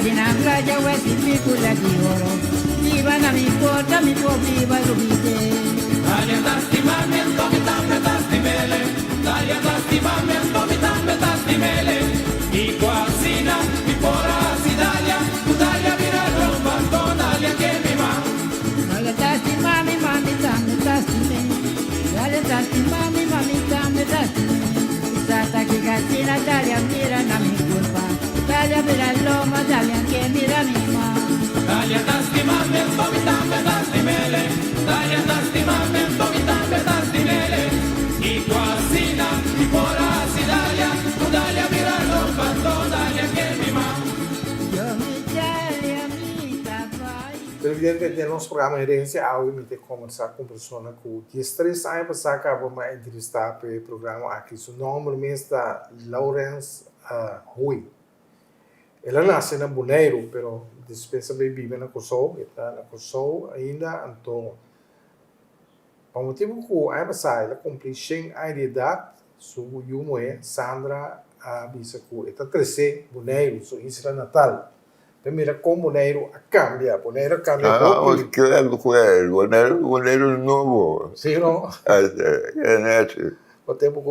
na playa wesi mikula di oro. Viva na mi po viva rubite. Dalia tastimamento mi tambe tastimele. Dalia tastimamento mi tambe tastimele. I quasina mi pora si Dalia. Tu Dalia vira romba con Dalia che mi va. Dalia tastimami mami tambe tastime. Dalia tastimami mami tambe tastime. Sata que casina Dalia mira na mi culpa. Dalia mira loma Dalia que mira mi ma. Dalia tastimamento mi tambe tastimele. Dalia tastimamento mi tambe tastimele. I quasina mi pora si Dalia. Tu Dalia vira romba con Dalia che mi va. Yo mi Dalia mi vai. Presidente, no nosso programa Herência Áudio, me ter conversar com pessoas que estresse aí para sacar para uma entrevista para o programa aqui. Seu nome mesmo está Lawrence Rui. Ele nasceu na Bonaire, pero dispensa bem vive na Kosovo, está na Kosovo ainda, então para o motivo que aí passar, ele cumpriu 100 anos de idade, sua mulher Sandra Bisacu, está crescer Bonaire, sua isla natal. Mira como Bonaire cambia Ah, claro, Bonaire novo. Sim, não? É neto. O tempo que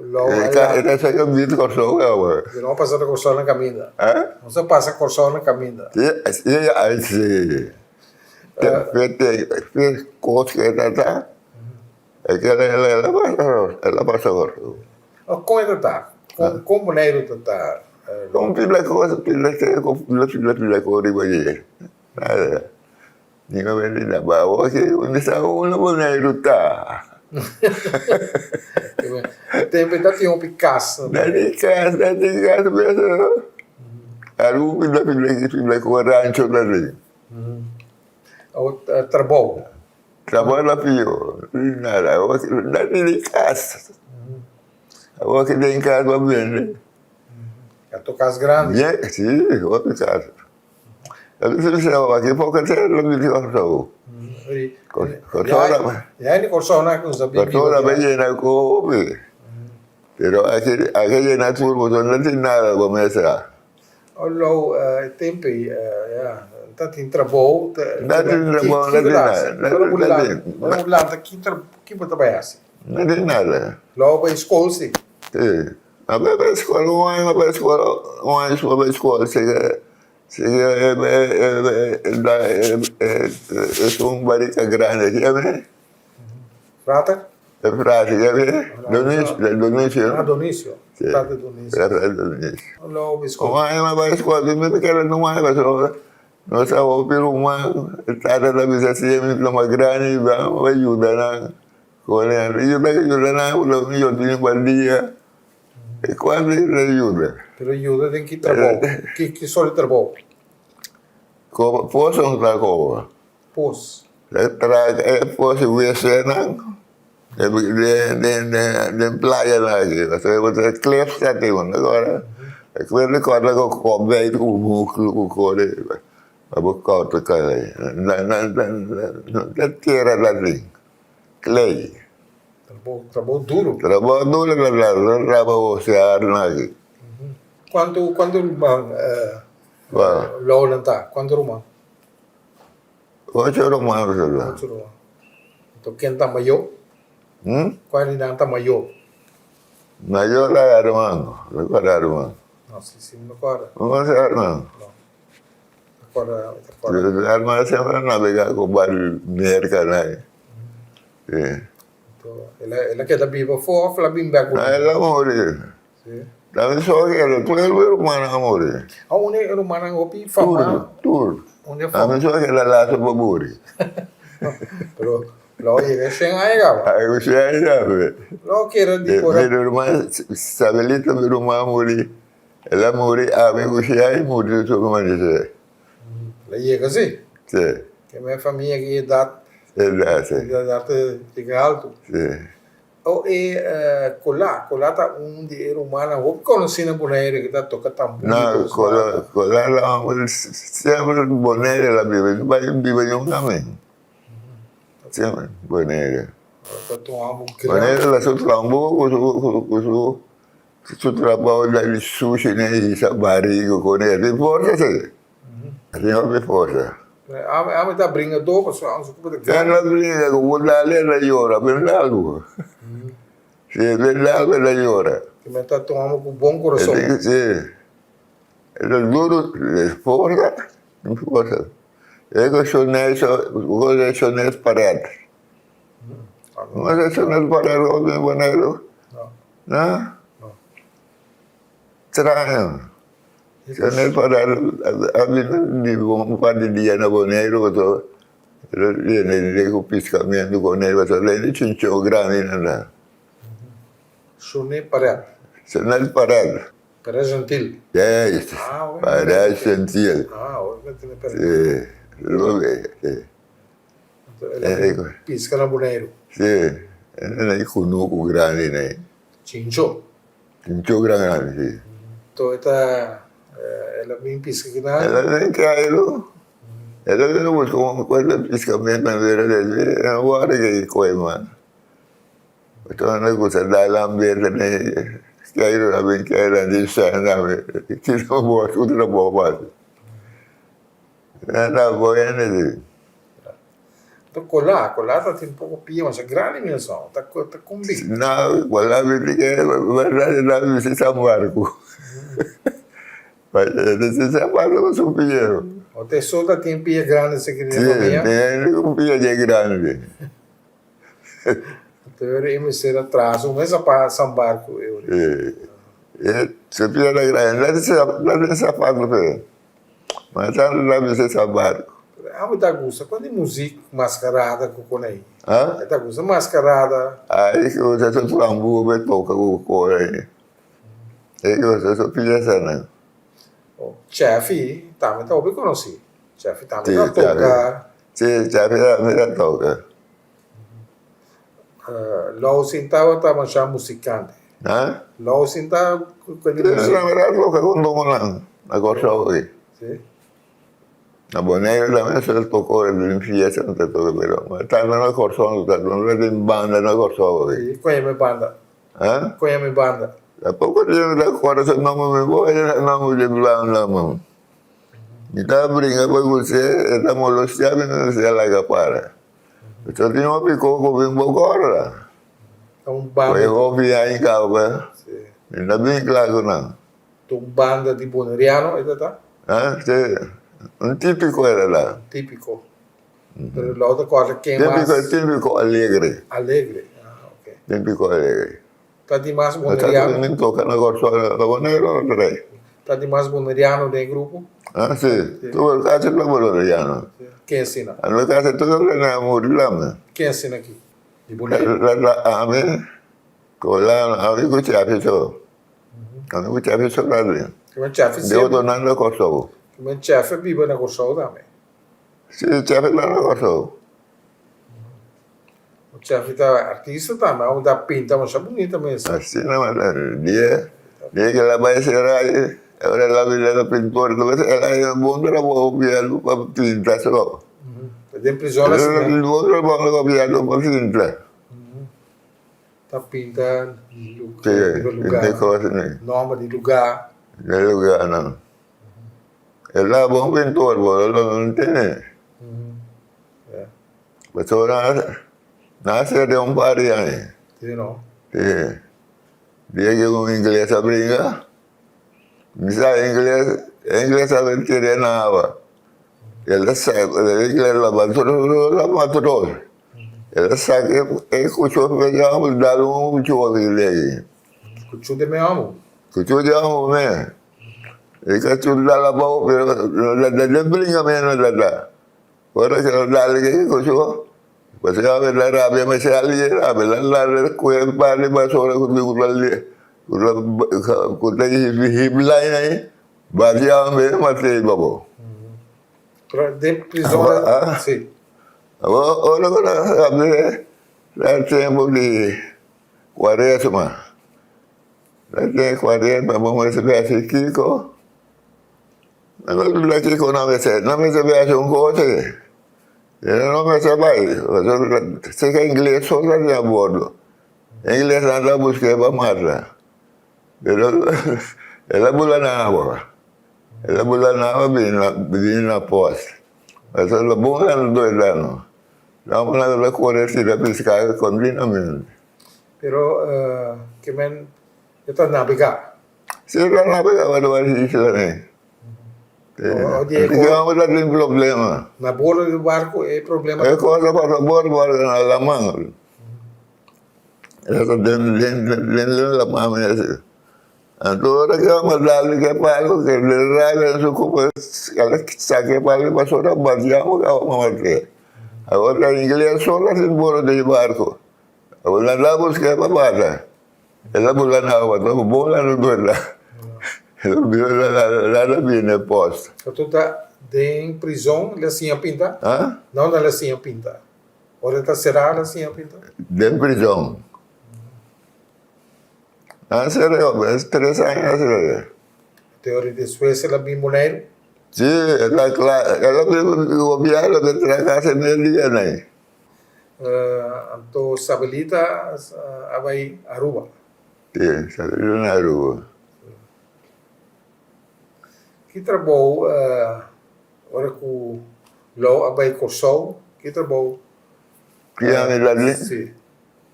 logo Ele sai com vida com o agora. não passa a corção na caminha. Hã? Não se passa a corção na caminha. E aí, fez coisa que está. É que ela passa agora. Como é que está? Como Bonaire está? Como pila coisa riba nada. Ninguém vai lhe dar baú, onde está o Bonaire está. Tem verdade tinha um Picasso. Dari casa mesmo. Aku pila com rancho tadi. O Trabou. Trabalha pio, nada. Dari casa. Aku que tem casa bem. A tua casa grande. Yeah, sim, outra casa. Tapi saya aqui pouco tempo lebih di Kosovo. Kosovo. Já ele corção na coisa bem. Kosovo bem na Kobe. Pero aqui na turma não tem nada para começar. Olha, tempo já. Tá tem Trabou. Não tem nada. Vamos lá, aqui para trabalhar assim. Não tem nada. Logo para escola sim. Sim. Mas para escola, chega é um barrica grande aqui, né? Prata? É prática, né? Donício. Donício. Prata Donício. É Donício. Logo para escola. Mas para escola, me quero não é, mas nós estamos pelo uma estrada da vizinhança, uma grande, vai ajudar na coisa, ajuda na, eu tenho dia. E quando ele ajuda? Pero ajuda tem que trabalhar. Que só ele trabalha? Posso não trabalhar? Posso. Posso ver cena de praia lá aqui. Você clipe já tem agora. Clipe corta com cobre com o músculo com cobre. A boca corta cai. Na terra da ring. Clay. Trabalho duro. Trabalho duro, trabalho oceano aqui. Quanto irmão lá não está? Quanto irmão? 8 romanos lá. 8 irmãos. Então quem está maior? Qual é está maior? Maior lá irmão, agora irmão. Nossa, sim, agora. Não sei irmão. Agora. Irmão sempre navegar com barco mercado. Ela quer viva fora, ela vem back. Ela morreu. Sim. Deve só que ela tu é o irmão morreu. Aonde é o irmão opi fama? Tudo. Onde é fama? Deve só que ela lá para morrer. Pero lo llega sem aí gava. Aí você aí já vê. Lo queira de por. Meu irmão, sabelita meu irmão morreu. Ela morreu, amigo você aí morreu sobre uma dizer. Ela chega assim? Sim. Que minha família que dá Sim. dá chega alto. Sim. O colar tá de humana, o conheci na Bonaire que tá toca tambor. Não, colar lá, sempre Bonaire ela vive, vai viver um também. Sempre Bonaire. Tá tomando Bonaire ela só tambor, Su trabalho da sushi, né? E essa barriga com ele. Tem força, sim. Tem força. Ame tá brinca do, pessoal, não se ocupa de Ela brinca com o Dali na Iora, verdade. Sim, verdade na Iora. Que me tá tomando com bom coração. Tem que ser. Ele é duro, força, não força. É que eu sou nesse parado. Mas eu sou nesse parado, eu sou boneiro. Não? Estranho. Sou nesse parado, a vida um par de dias na boneiro, eu estou piscamento com ele, eu estou lendo chinchão grande, não. Chune parado. Sou nesse parado. Parado gentil. É isso. Parado gentil. Hoje tem parado. Sim. Ele pisca na boneiro. Sim. Ele kunuku grande, né? Chincho. Chinchão grande, sim. Então, ela me pisca que nada. Ela nem caiu. Ela não buscou uma coisa piscamento na beira dele. É uma hora que coi, mano. Então, não gosta da lambeira, né? Caiu na bem, caiu na deixando, que não boa, tudo na boa base. Não é boa, né? Então, colar tá um pouco pia, mas é grande mesmo. Tá com bico. Não, colar, que é verdade, não se São Marco. Mas se São Marco, eu sou pinheiro. O tesouro tem pia grande, você queria Sim, tem um pia de grande. Então, eu ia me ser atrás, mas para São Barco. Se pia de grande, não é sapato, mas não é São Marco. Me dá gosto. Quando é música mascarada com o conei. Hã? Dá gosto. Mascarada. Aí que você só flambu, vai tocar com o cor aí. Aí que você só pia essa, né? O chefe também tá bem conhecido. Chefe também Sim, tá tocar. Sim, já me toca. Lá sentava tá manchando musicante. Hã? Lá sentava quando é Na música. verdade, toca com domo lá. Agora só aí. Sim. Na Boneira também se tocou em fiesta, não te toca, mas está na Corsão, está na banda na Corsão. Conhece banda. Hã? Conhece banda. Há pouco tempo da Corsão, não me vou, não me lembro lá, não. Então, brinca com você, estamos molestando, não sei lá que para. Só tinha uma picou com o bimbo agora. Então, banda. Foi ouvir em casa, ainda bem claro, não. Então, banda de boneriano, ainda tá? Hã? Um típico era lá. Típico. Pero la outra coisa, quem mais? Típico alegre. Alegre. Ok. Típico alegre. Tá de mais Mas boneriano. também toca na Corsão, na Boneira, não sei. Tá de mais boneriano do grupo. Ah, sí. Tú casi lo boliviano. Quem ensina? A lo que hace todo lo que morirla. Quem ensina aqui? De boneiro. A mí, con a mí escuché a eso. A mí escuché a eso grande. Que chefe Debo sempre. tornando Kosovo. Que chefe vive na Kosovo também. Sí, chefe la Kosovo. O chefe tá artista também. O da pinta, mas é bonita mesmo. Así no me día que la maestra ahí, ahora la vida de pintor, entonces el mundo era copiarlo para pintar solo. Tem prisão assim, El né? mundo era copiarlo para pintar. Tá pintando Sí, de cosas, ¿no? nome de lugar. De lugar, no. Él era buen pintor, pero no entiende. Pues ahora nace de un par de años. Entendeu? Sí. Dije que con inglés a brincar. Quizá inglés a ver que nada. Él sabe, el inglés la matró. Él sabe que escuchó que ya me daban mucho de ley. Escutou de meu amo. Escuchó ya me. Es que tú la voz, pero la brinca menos la. Por eso la que escuchó. Pues ya me la rabia me sale, la cuerda para más sobre con la hiblaina ahí. Vaya me maté babo. De prisão. Sim. Ahora con la tiempo de Cuaresma. La de Cuaresma, vamos a ver así, Kiko. La Kiko no me se hace un coche. No me se va. Sé que inglés solo de a bordo. Inglés anda buscando para matar. Pero ela bulan agua. Ela bulan agua viene na posta. Mas ela bulan 2 anos. Vamos lá correr tira pescar continuamente. Pero que men ito nabiga. Sila nabiga wala isla ni. Hindi ka wala din problema. Na bordo do barco é problema. É coisa para bordo na lamang. Essa den lamang mesmo. Agora que eu mandava que palo que ele rala su culpa, ela que saque palo passou na baseamos que eu mandei. Agora em inglês só lá se bordo de barco. Agora lá busca para bata. Ela bola na água, então bola no dois lá. Ela lá viene posto. Tu tá em prisão, ele assim a pinta? Ah? Não, ela assim a pinta. Ora tá cerrada assim a pinta? De prisão. Ah, sério, é 3 anos. Teoria depois ela vem mulher. Sim, ela veio o viagem de trazer nele né. Anto Sabelita abay Aruba. Sim, sabe na rua. Que trabalho ora com lo abay Kosovo, que trabalho? Que a mim lá dentro. Sim.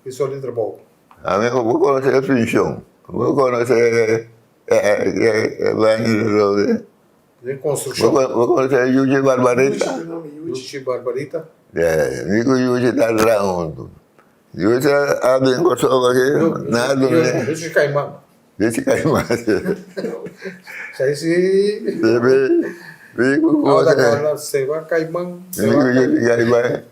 Que só de trabalho. A mim eu vou conhecer a pensão. Vou conhecer banho De construção. vou conhecer Yuji Barbarita. Yuji Barbarita. É, Nico Yuji tá lá onde. Yuji abre em Kosovo aqui, nada, né? Yuji Caimão. Deixa cair mais. Sai se Vigo ao da coisa. cara se vai Caimão. Nico Yuji cair mais.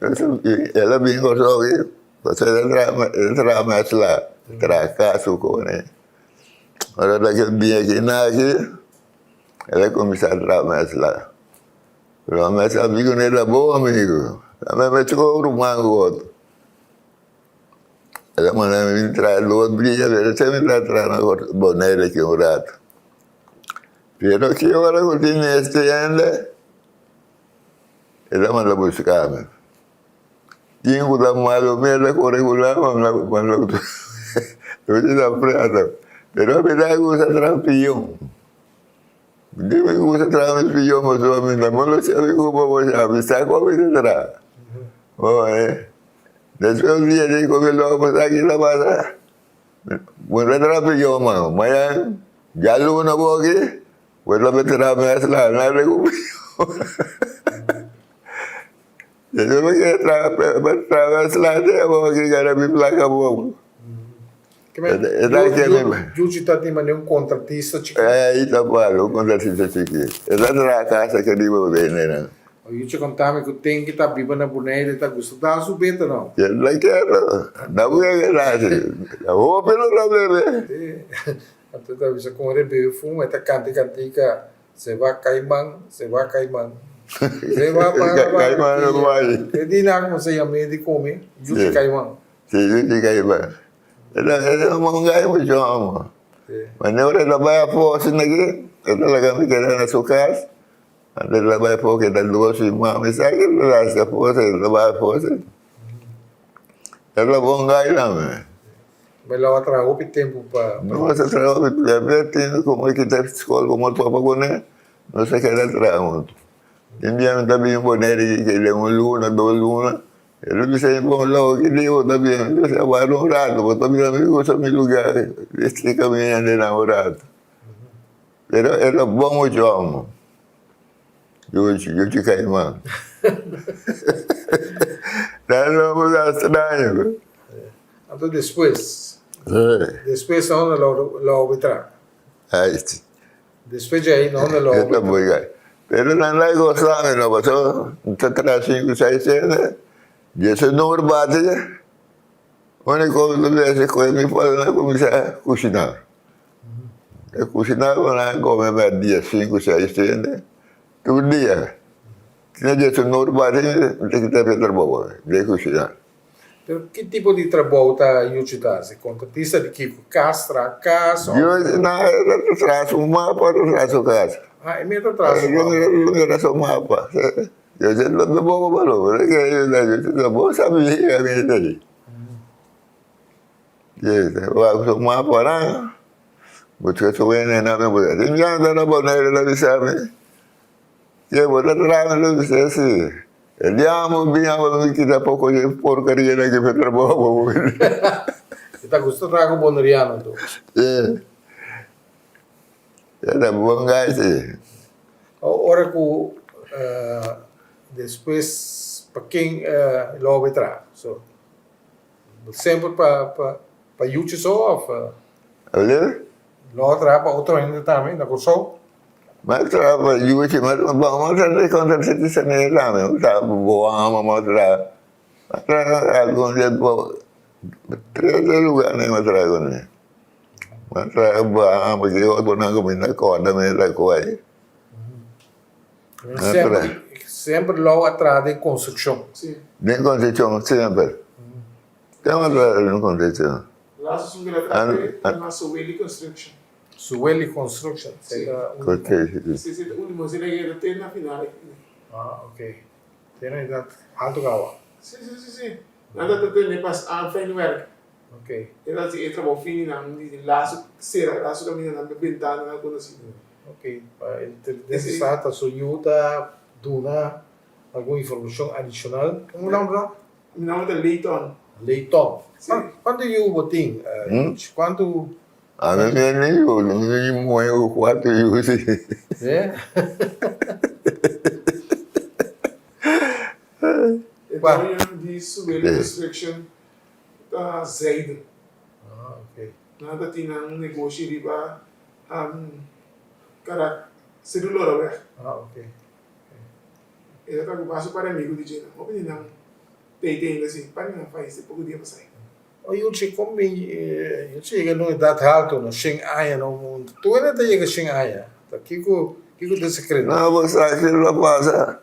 Ela vem em Kosovo aqui. Você entra mais lá. Entra caso com, né? Ora daqui bem aqui, aqui. Ela começou a entrar mais lá. Mas amigo não era bom, amigo. Também me ficou um mango. Ela mandou me entrar no outro dia, ela sempre me entrar na boneira aqui um rato. Pero que hora que eu tinha este ainda, ela mandou buscar-me. Tinha que dar mal mesmo, corregular, mandou. Eu tinha prata. Pero a verdade é que usa trampião. Dime que usa trampião, mas eu me não sei como você sabe, está como você traz. Después un día dijo que lo vamos aquí la pasa. Bueno, trampião, mano. Amanhã, já luna vou aqui, vou lá meter a mesa lá, não recupero. Eu não quero através lá, eu vou aqui, cara, me placa bom. Yuji tá de maneira contratista, chico. É, aí tá bom, o contratista aqui. Ela tá na casa que ele vai ver, né? O Yuji contava que tem que estar viva na boneira, tá gostando da subeta não. Eu não quero, não vou querer. Eu vou pelo bebê. Até tá vendo com o bebê fumo, tá cantica, se vai Caimão, se vai Caimão. Se vai para Caimão não vai. Que dinar como se chama de comer, Yuji Caimão. Sim, Yuji Caimão. Ela é um gajo muito bom. Mas na hora ela vai a força aqui, ela vai me querer na sua casa. Ela vai porque ela duas irmãs, mas sabe que ela vai a força, ela vai a força. Ela é um gajo lá, né? Mas lá trago o tempo para. Nossa, trago, tem como é que está a escola, como o papai com não sei que ela traga muito. Tem dia também um boneiro que ele é luna, 2 lunas. Ele me disse, bom, logo que deu também, eu sei, vai no rato, mas também não gosto de lugar, este caminho de namorado. Era bom o jogo. Yuji Caimão. Não vamos dar estranho. Então depois onde lo entrar. Depois de aí onde lo entrar. Pero não é gostado, não passou, está atrás 5, 6 anos. E esse número bate, onde come essa coisa me fala, começar a cozinhar. Eu cozinhava lá, come mais dia 5, 6 anos. Todo dia. Tinha esse número bate, tem que estar para trabalhar, de cozinhar. Que tipo de trabalho está Yuji dando? Você contratista de que castra, casa? Eu não traço um mapa, não traço casa. Ah, é mesmo traço? Eu não traço um mapa. Eu já não vou falar, eu não vou saber a minha idade. Eu faço um mapa lá, Busca su buena nave, pues. Ya no la poner la visame. Que botar trama lo dice así. El llamo, bien, quita poco de porquería que me trabajo. Kita gusto trago boneriano tu. Ya está bom guys. Ora ku depois para quem logo tra. So sempre para YouTube só Olha? logo tra para outro ainda também na curso. Mas trabalho juga cuma bang macam konten seti sana lah, tak bawa mama tra. Tra algo dia bawa. Terus juga ni matra ko ni. Matra ba bagi orang nak minta kau ada mereka kuai. Sempre logo atrás de construção. Sim. Nem construção sempre. Tem uma não construção. Lá se sumir atrás, na Sueli Construction. Sueli Construction. Construção. Se o único se lhe tem na final. Ah, ok. Tem ainda alto gawa. Sim. Nada te tem pas aan fijn werk. Ok. En als je trabalho fini na die laatste será laatste caminho na ventana na conhecido. Ok. Nesse site a ajuda dona alguma informação adicional. Como nome lá? Meu nome é Leighton. Leighton. Sim. Quanto you botin? Quanto? A mim nem o quarto eu sei. É? Então, die Sueli Construction tá zeiden. Ah, ok. Nada tinha negócio riba cara celular weg. Ah, ok. Eu tá passo para amigo de Gina. Ou bem não. Tem assim, para não faz esse pouco dia para sair. O you see como you see que não dá alto no sing aya no mundo. Tu ainda tem que sing aya. Tá kiko descrever. Não, você aquilo passa.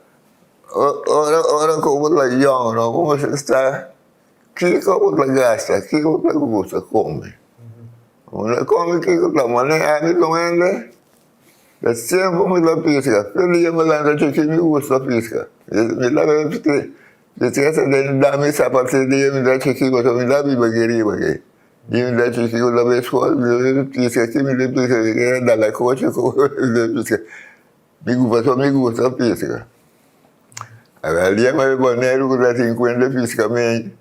Ora como la young, no como se está. Que como la gasta, que como la gusta come. Una come que la manera a mí lo vende. Da sempre me la pisca. Pero yo me la ando que me gusta pisca. Me la veo que essa da me sapato de me da que me da bibagueria porque. E me da que la vez qual me pisca que me pisca que da la coche como pisca. Me gusta pisca. Agora dia mais boneiro com 50 fisicamente.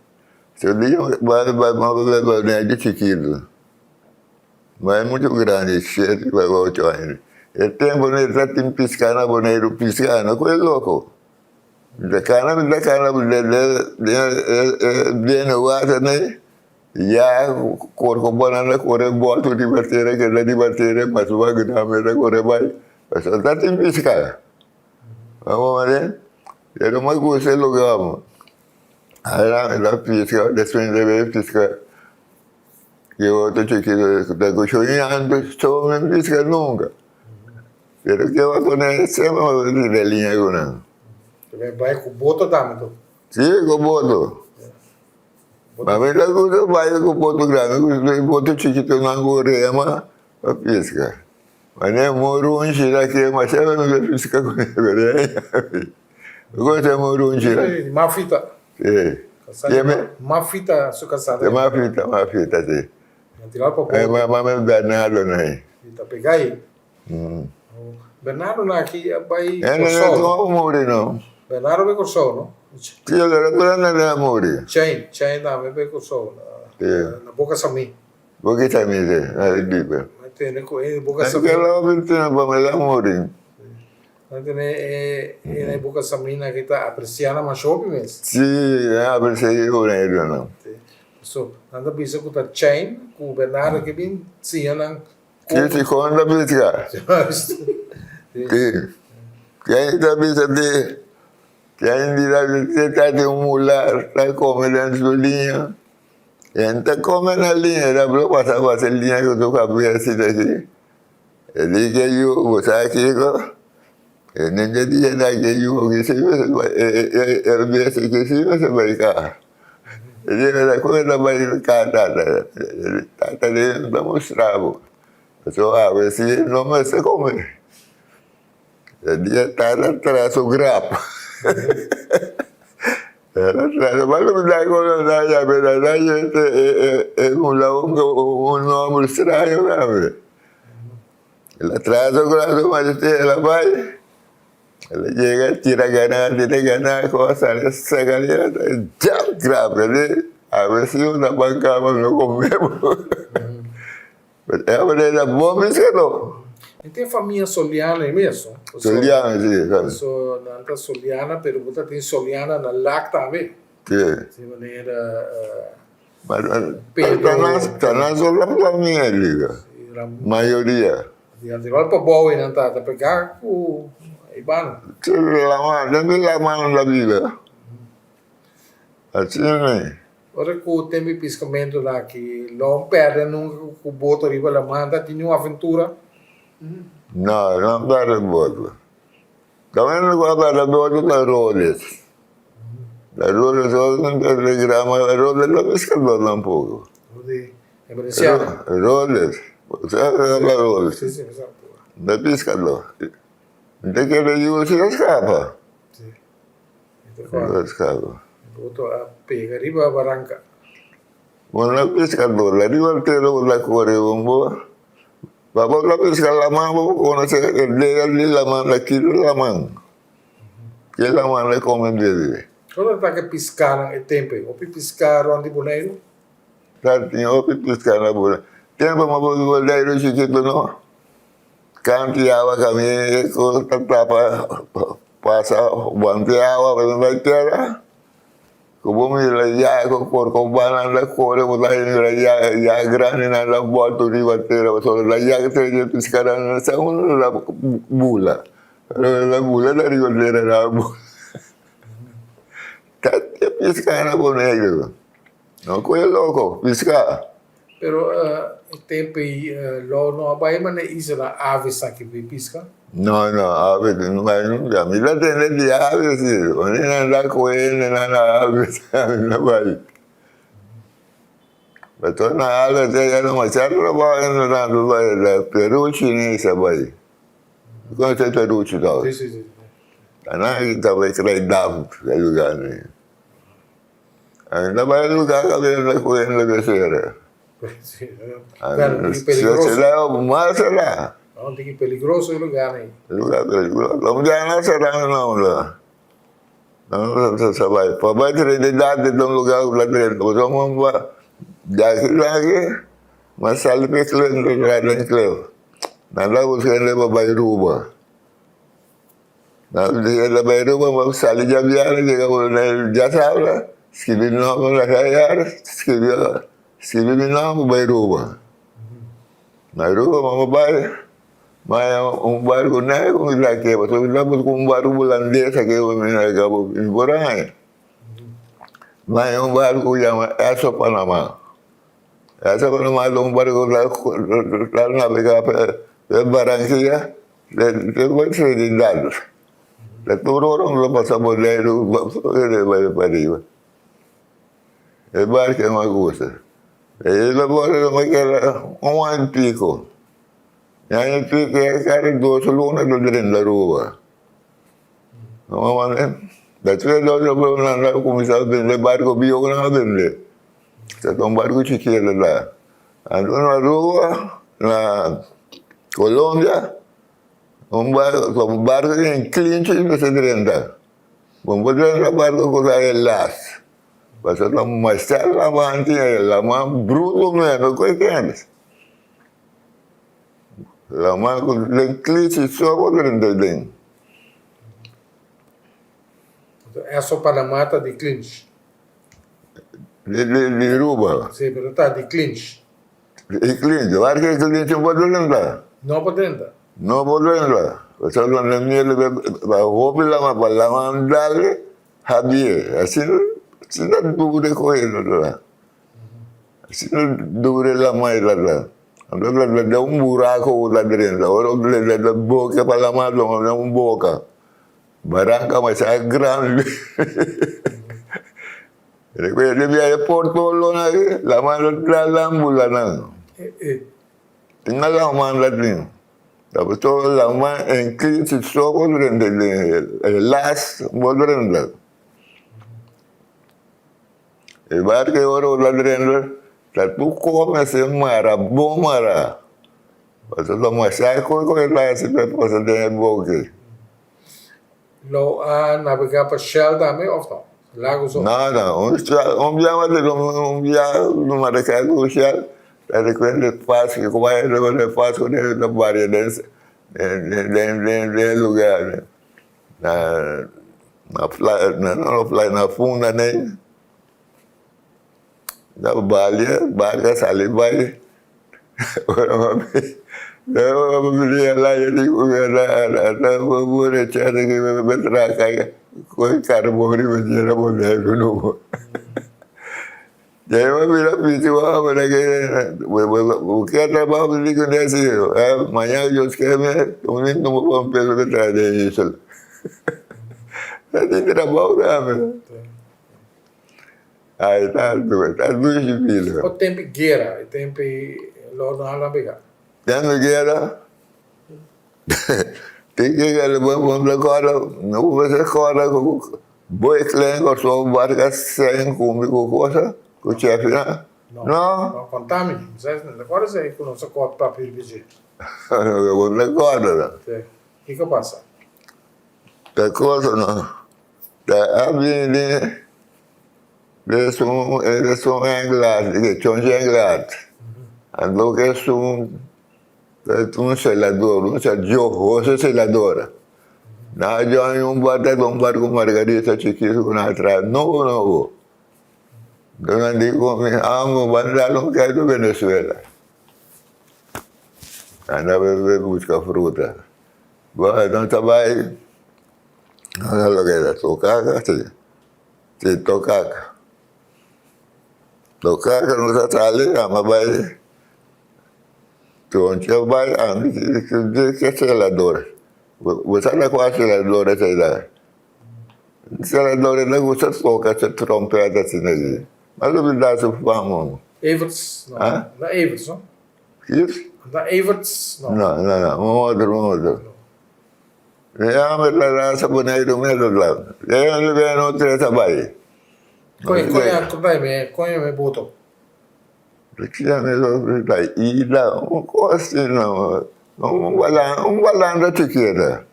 Se eu dia vai boneiro de chiquito. Mas é muito grande, cheio vai voltar ainda. E tem boneiro já tem piscar na boneiro piscar, não coisa louco. Da cana de no water né? Já corco banana corre boto de bateria que de bateria mas vai ganhar merda corre vai. Mas já tem piscar. Vamos ver. Eu não gostei do lugar. Aí ela pisca, depois de ver pisca. Eu estou chiquito, da coxinhando, estou me pisca nunca. Pero que eu conheço uma linha agora. Vai com boto também. Sim, com boto. Mas eu vai com boto grande, boto chiquito na gorema, a pisca. Mas nem moro onde daqui, mas eu não pisca com ele. Agora moro onde? Uma fita. Sim. Uma fita sucassada. É uma fita, sim. Tirar para É uma Bernardo, né? Tá pegar aí. Bernardo aqui vai Não é morrer, não. Bernardo vai corso, não? Sim, agora não é morrer. Chain também vai corso. Na boca sami. Porque também, é diba. Mas tem boca sami. Aquela outra vamos lá morrer. Tem boca sami na kita apreciar na shopping mesmo. Sim, apreciei o dinheiro, não. So, nada bisa com a chain, com o Bernardo que vem ciana. Que se conta piscar. Que ainda bisa de que ainda está de mular, está comendo sua linha. Então come na linha, dá para passar para essa linha que eu estou com a cabeça daqui. Ele que eu vou sair aqui, nem de dia daqui eu que se você vai cá. Ele era coisa vai cá, tá ali para mostrar. Só a ver se não vai se comer. Ele está atrás do grapo. Mas não dá conta da verdade, é um nome estranho, sabe? El atraso con la mayoría de la valle. Él llega, tira ganas, cosas, se galera, ya, grave, a ver si una banca no comemos. Pero es una bomba, es que no. E tem família soliana mesmo? Soliana, sí, claro. Só não soliana, pero você tem soliana na LAC também. Sí. De maneira... Está na sola família, liga. Maioria. De igual para boa, não está pegar com Ibano. La mano da vida. Assim, né? Ora que tem um piscamento lá que não perde nunca com o boto arriba da manda, tinha uma aventura. Não perde boto. Também não perde boto da Roles. Da Roles, não perde grama, Roles não pescador tampoco. É Bresciano. Roles. Sabe da Roles? Sim, exato. Da pescador. De que ele se escapa. Sim. Se escapa. Boto a pega arriba a barranca. Una pescador, la riva altero la corre un po'. Vamos a pescar la mano, conoce el dedo de la mano, aquí la mano. Que la mano le come el dedo. Quando está que piscar no tempo, ou piscar onde boneiro? Tanto o pescar na bola. Tempo mas vou voltar o chiquito no. Canteava caminho, costa tapa, passa, banteava, pero vai terra. Como me ya con banana corre ya grande na la volta riva terra solo la ya que se pescara na sa uno la bula. La bula la riva terra la bula. Tante pescara con ellos. No coe loco, pescar. Pero o tempo lo no vai mas na isla aves aqui pisca. No, a ver, no, a mí la tenés de aves, no anda cohen, no aves, no vaya. Pero no aves, ya no me echan la vaya, no vaya, la peruchi ni esa vaya. ¿Cómo está el peruchi todo? Sí. Ana kita vaya crear dam, el lugar. Anda vaya el lugar que viene la cohen la becerra. Sí, Se la más se la. Não tem que peligroso o lugar aí. Lugar peligroso. Vamos já não será não lá. Não se vai. Para ter de idade de um lugar lá dentro. Vamos lá. Daqui, mas sale para cliente lá dentro. Nada você leva para Bairuba. Nada Bairuba, mas sale já viaja, já sabe. Escrevi nome na cara, escrevi nome Bairuba. Bairuba, vamos para mas barco negro lá que você lembra com barco holandês que eu me negava em Borândia. Mas barco chama Essa Panamá. Essa Panamá é barco lá navegar para Barranquilla, depois de dados. Depois não passa por dentro, vai para arriba. O barco é uma coisa. Ele agora não quer ano pico. Yang itu kayak dua seluruh ada dari Laruba. Mana? Tapi ada belum nanda komisar benda barco bio kan ada benda. Satu barco cikir lah. Ada Laruba, na Colombia, barco yang clean sih bisa direnda. Membuat barco kita elas. Pasal masalah banti lama bruto menos kau kan. La mano le cliché só dentro dentro. É só para a mata de clinch. De Ruba. Sim, mas está de clinch. De clinch, vai que clinch não pode entrar. Não pode entrar. Não pode entrar. Você não é miel, vai roubar lá, vai lá mandar, habia. Assim não dure correr lá. Assim não dure lá mais lá. Ada un buraco lá dentro, orang ada boca para lá ada un boca. Barangka masih grande. Ele via Porto lagi, lama dalam bulan. Tinggal lama lagi. Tapi tu lama engkau siswa dentro last modern. Ibarat ke orang dentro. Satu kau masih marah, bom marah. Você toma chá com ele lá, se você tem boque. Lo navegar para Shell também, of não? Lago só? Não, um dia numa daquela do Shell, ele faz que como ele faz com ele na barra desse lugar, né? Na funda, né? Da balha, sali, vai. Eu me lá e digo, eu vou deixar que me traga com o carbono e me tira mulher de novo. E aí eu me repito, o que é trabalho de nesse, amanhã eu escrevo, eu não vou pelo que traz isso. Tem trabalho também. Aí tá dois filhos. O tempo guerra, o tempo lo não navegar. Tem guerra. Tem que vamos agora, não vou fazer agora, boi clengo, só barca sem comigo coisa, com o chefe, né? Não, contame, agora você conosco com o papel de Eu vou agora, né? O que passa? Da coisa não. Da avenida, eles são ingleses, que são ingleses. Andou que são um selador. Na um barco Margarita chiquito com atrás. Não. Então digo, amo bandalo que é do Venezuela. Andava buscar fruta. Vai, não trabalha. Não lo que era, tocaca, sim, tocaca. Tocaca não está ali, mas vai. Então, vai, que é selador. Você não quase selador, essa idade. Selador não gosta de tocar essa trompeta assim ali. Mas não me dá esse fama. Everts? Não. Não é Everts, não? Isso? Não é Everts? Não. Não. Um outro. Eu me dá essa boneira mesmo lá. Eu não vejo outra trabalho. Conhe me botou. Porque já mesmo da ilha, uma coisa assim, não. Um balão chiquita.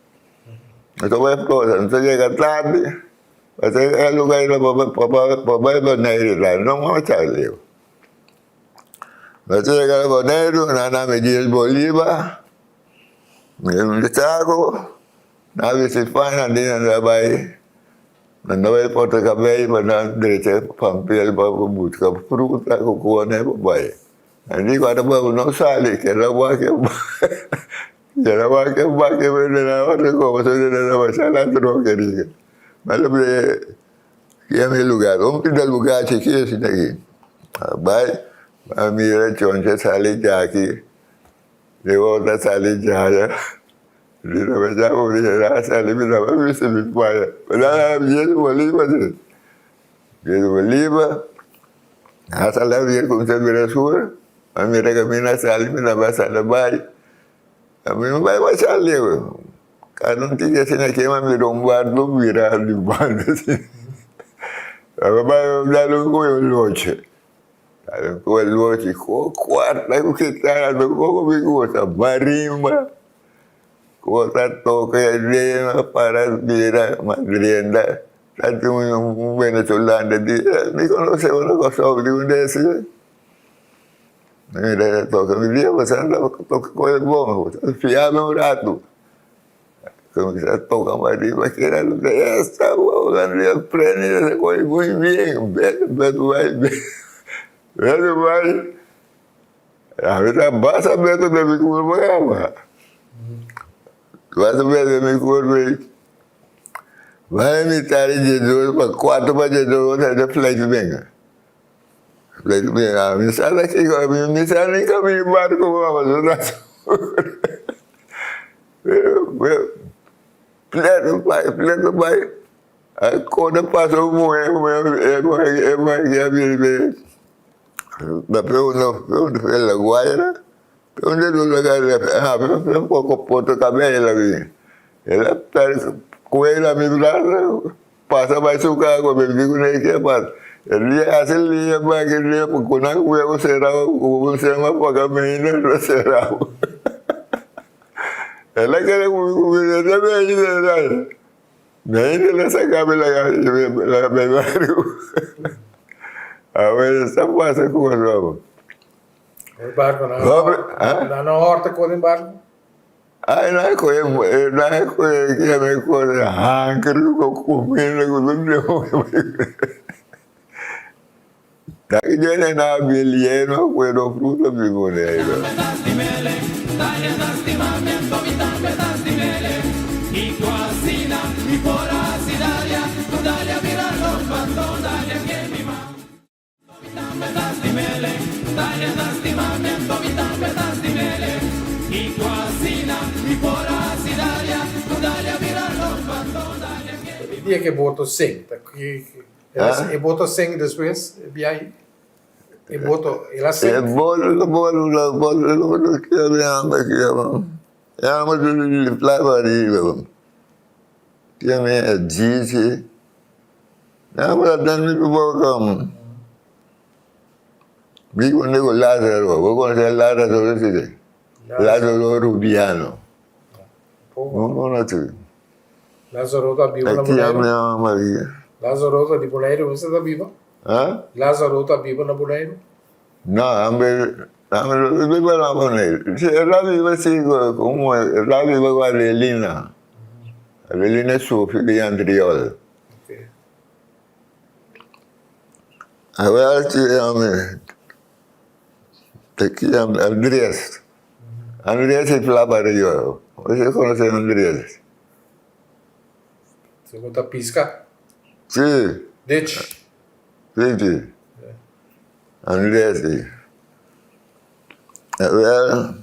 Então vai coisa, você chega tarde, você é lugar para vai boneiro lá, não vai estar ali. Você chega no boneiro, na medida Bolívar, me saco, na bicicleta, na vai. Não vai portar cabelo, mas não direito papel para buscar fruta, cocô, né, papai. Ali agora não sai, que era o que vende na outra coisa, você não vai sair lá troca, mas que é meu lugar, vamos pedir lugar chiquinho assim daqui. Vai, a minha choncha sai já aqui, eu outra sai já. Dia macam boleh rasa lebih lama bisa berupaya. Padahal dia tu boleh. Asal dia pun saya berasur. Mereka mina salim mina bahasa lebay. Kami lebay bahasa dia. Kanun tiga sini kema mirombar tu viral di mana sini. Apa lalu kau loche. Lalu kau loche kuat lalu kita lalu kau berkuasa marimba. Kota toca ele para virar Madrienda. Tanto venezolano me conoceu uma coisa de desse. Ele toca me dia passando toca coisa bom, fiava rato. Como que toca marimba que era essa bola ele aprende essa coisa muito bem, beto vai. A vida basta beto de me curva. Vai ver meu corpo. Vai me dar Jesus para 4 para Jesus da flight bem. Flight bem, a me sai daqui, me sai nem caminho barco vamos. Pleto vai. A coisa passou muito, da pergunta ela guaira. Onde eu lugar um pouco ponto cabelo ali. Ela pega com ele me braço, passa mais o carro, me digo nem que passa. Ele assim linha para que ele com não eu será o sistema pagamento não será. Ela quiere comer también. Me le sacaba la barrio. A ver, essa passa com o jogo. O barco na Hã? na horta com o barco. Aí na coisa que me coisa hankro com comida com tudo. Daqui de na bilieno puedo fruta vivoneiro. Y cocina y por así dalia, dalia mira los bandos, dalia que mi mamá. Me das dimele, dalia das dimamiento, me das dimele. Y cocina y por así dalia, dalia mira los bandos, dalia que O dia que botou 100, e botou 100 depois, e aí, e botou, ela 100. É bolo que eu amo aqui, é uma de flavaria, que é disse, é uma dando de boca, me conheço Lázaro, vou conhecer Lázaro, Lázaro Rubiano, não conheço. Lázaro tá vivo na Aqui é a Bonaire. minha Maria. Lázaro tá de Bonaire, você tá vivo? Hã? Lázaro tá vivo na Bonaire? No, vivo la Bonaire. La vivo así como la vivo con Adelina. Adelina es su figlia Andriol. Ok. A ver si te llama Andrés. Andrés es Flaparillo. ¿Usted conoce a Andrés? Você botou pisca? Sí, Ditch. sí. Andrés, sí. A ver,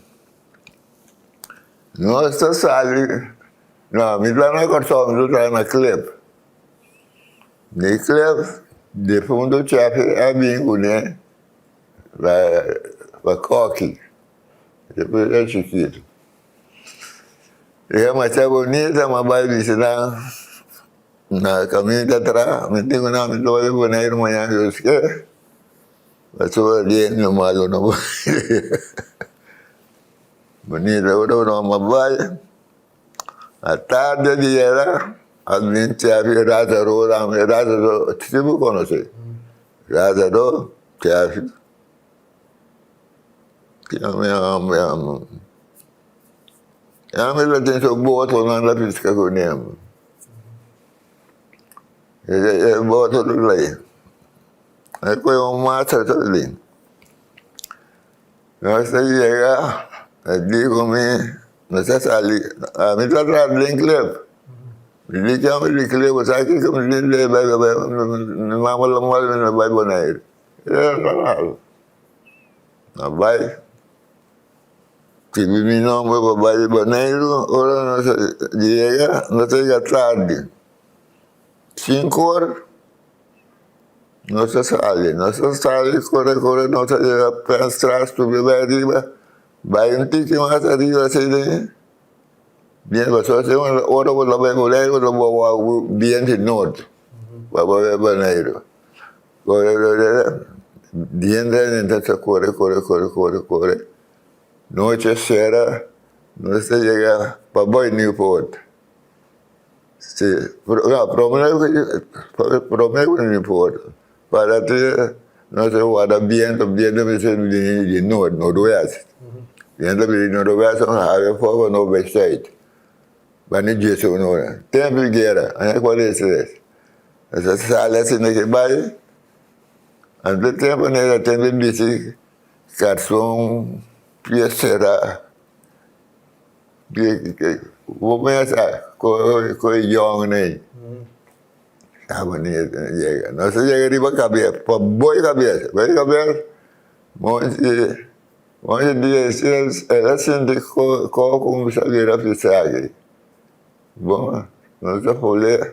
no, esto sale. No, mi plan de corso, mi plan de clip. De clip, de fundo chafe, a mim, né? Vai coque. Depois é chiquito. E é uma tia bonita, uma baibicina. Na caminho de atrás, me digo, não, me dou de boneiro amanhã, eu disse, mas eu ali, no malo, não vou. Bonita, eu não uma baia. A tarde de era, a minha tia Razaro, tipo conhece. Razaro, tia, que eu me amo. Eu me tenho boa, tornando a pisca com ele. Boto tudo aí. Aí foi massa tudo ali. Nós chegamos, eu digo nós ali, a mim está atrás de clipe. Me ligamos de clipe, sabe que me liga, não vai Bonaire. Ele não vai. Tive meu nome para vai Bonaire, ora nós chega tarde. 5 horas, nossa sala, corre, nossa atrás, subir vai arriba, vai tique mais arriba, assim, né? Bien, passou assim, uma hora eu vou mulher, eu vou bien de norte, para ver Bonaire. Corre, bien, então corre. Noite será, nós chegamos para Boy Newport. Sí, promedio no importa. Para ti, no se guarda viento de noroeste. Viento de noroeste, hay fuego no beside. Van a decir uno, tiempo y guerra, ¿cuál es eso? Esa sala sin que vaya. Antes tiempo, no era tiempo de decir, calzón, piecera, vou começar com o Young, né? Ah, bonito, chega. Nós chegamos de cabeça, para boa cabeça, monte de ela sente como saber a pisar. Bom, nós falamos,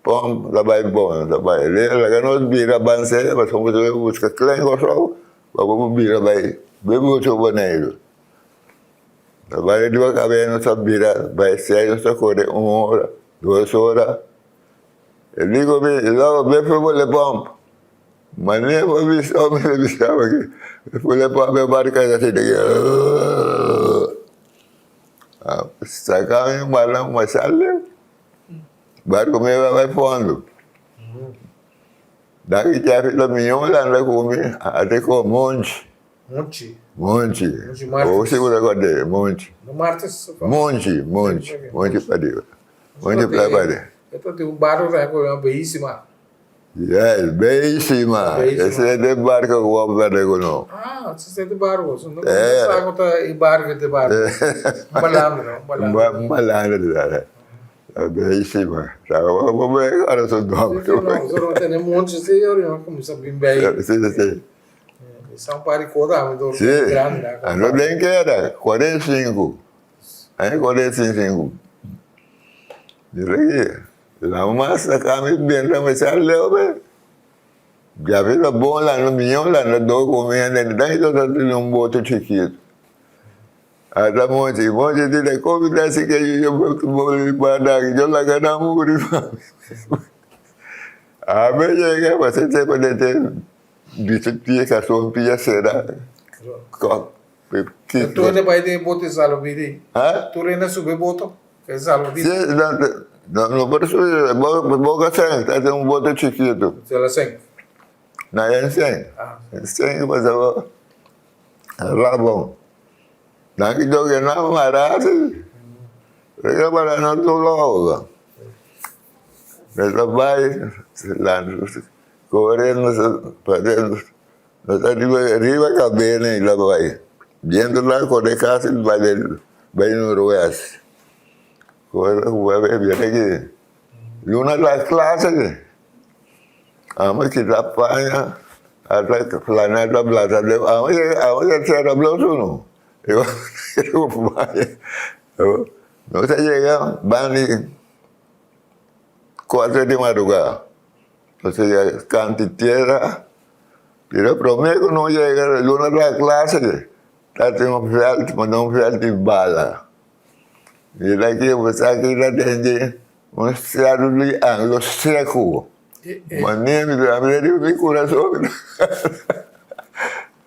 pom, lá vai bom, lá vai. Lá nós vira banseira, mas vamos buscar klein gosau, vamos vira vai, bebo o Bonaire. Vai de cabeça, nós vira, vai sair, nós corre 1 hora, 2 horas. Eu digo, logo, vem para o pompa. Mas nem vou avisar, eu me avisava aqui. Eu fui lá para a minha barca assim, daqui. sacava um balão, mas saiu. Barco meu vai fundo. Daqui já fiz o milhão lá na comer, até com monte. Monte. Monte. Monte Marques. Ou segura agora, monte. No Martes. Monte para Deus. Monte para Deus. Então tem barco que é uma belíssima. Yes, belíssima. Esse é de barco que eu vou fazer com não. Ah, você tem de barco. Você não sabe que barco de barco. Malandro, malandro. Malandro, belíssima. Vamos ver agora só Não, você não tem monte, você não como sabe bem. Sim. São paricoda, mas Sim. grande, né? Não tem que era 45. Aí 45. Diz aqui. La massa kami bem também saiu bem. Já fez a boa lá no milhão lá no do comendo, daí eu tenho boto chiquito. Ada monte de comida assim que eu vou guardar que eu lá ganhar muito. A ver chega você sempre ter disse que a sua pia será. Tu ainda vai ter boto salo vidi. Ah? Tu ainda sube boto, que salo vidi. Não pode subir, boca sem, tem boto chiquito. Se ela sem. Não é sem. Sem, mas eu lá bom. Nanti joget nama marah tu. Mereka pada nonton logo. Mereka baik, lalu correndo, nós arriba cabene lá vai. Dentro lá quando é casa vai no noroeste. Quando vai ver aqui. E uma das classes, ama kita apanha, ada planeta belata de, ama será bloso não. Eu vai. Nós chegamos, bani 4 de madrugada. Ou seja, cante tierra. Pero prometo não chegar, uma da classe, está tendo um fiel, mas não um fiel de bala. E daqui você aqui já tem um estado de anglo seco. Mas nem me dá meu coração.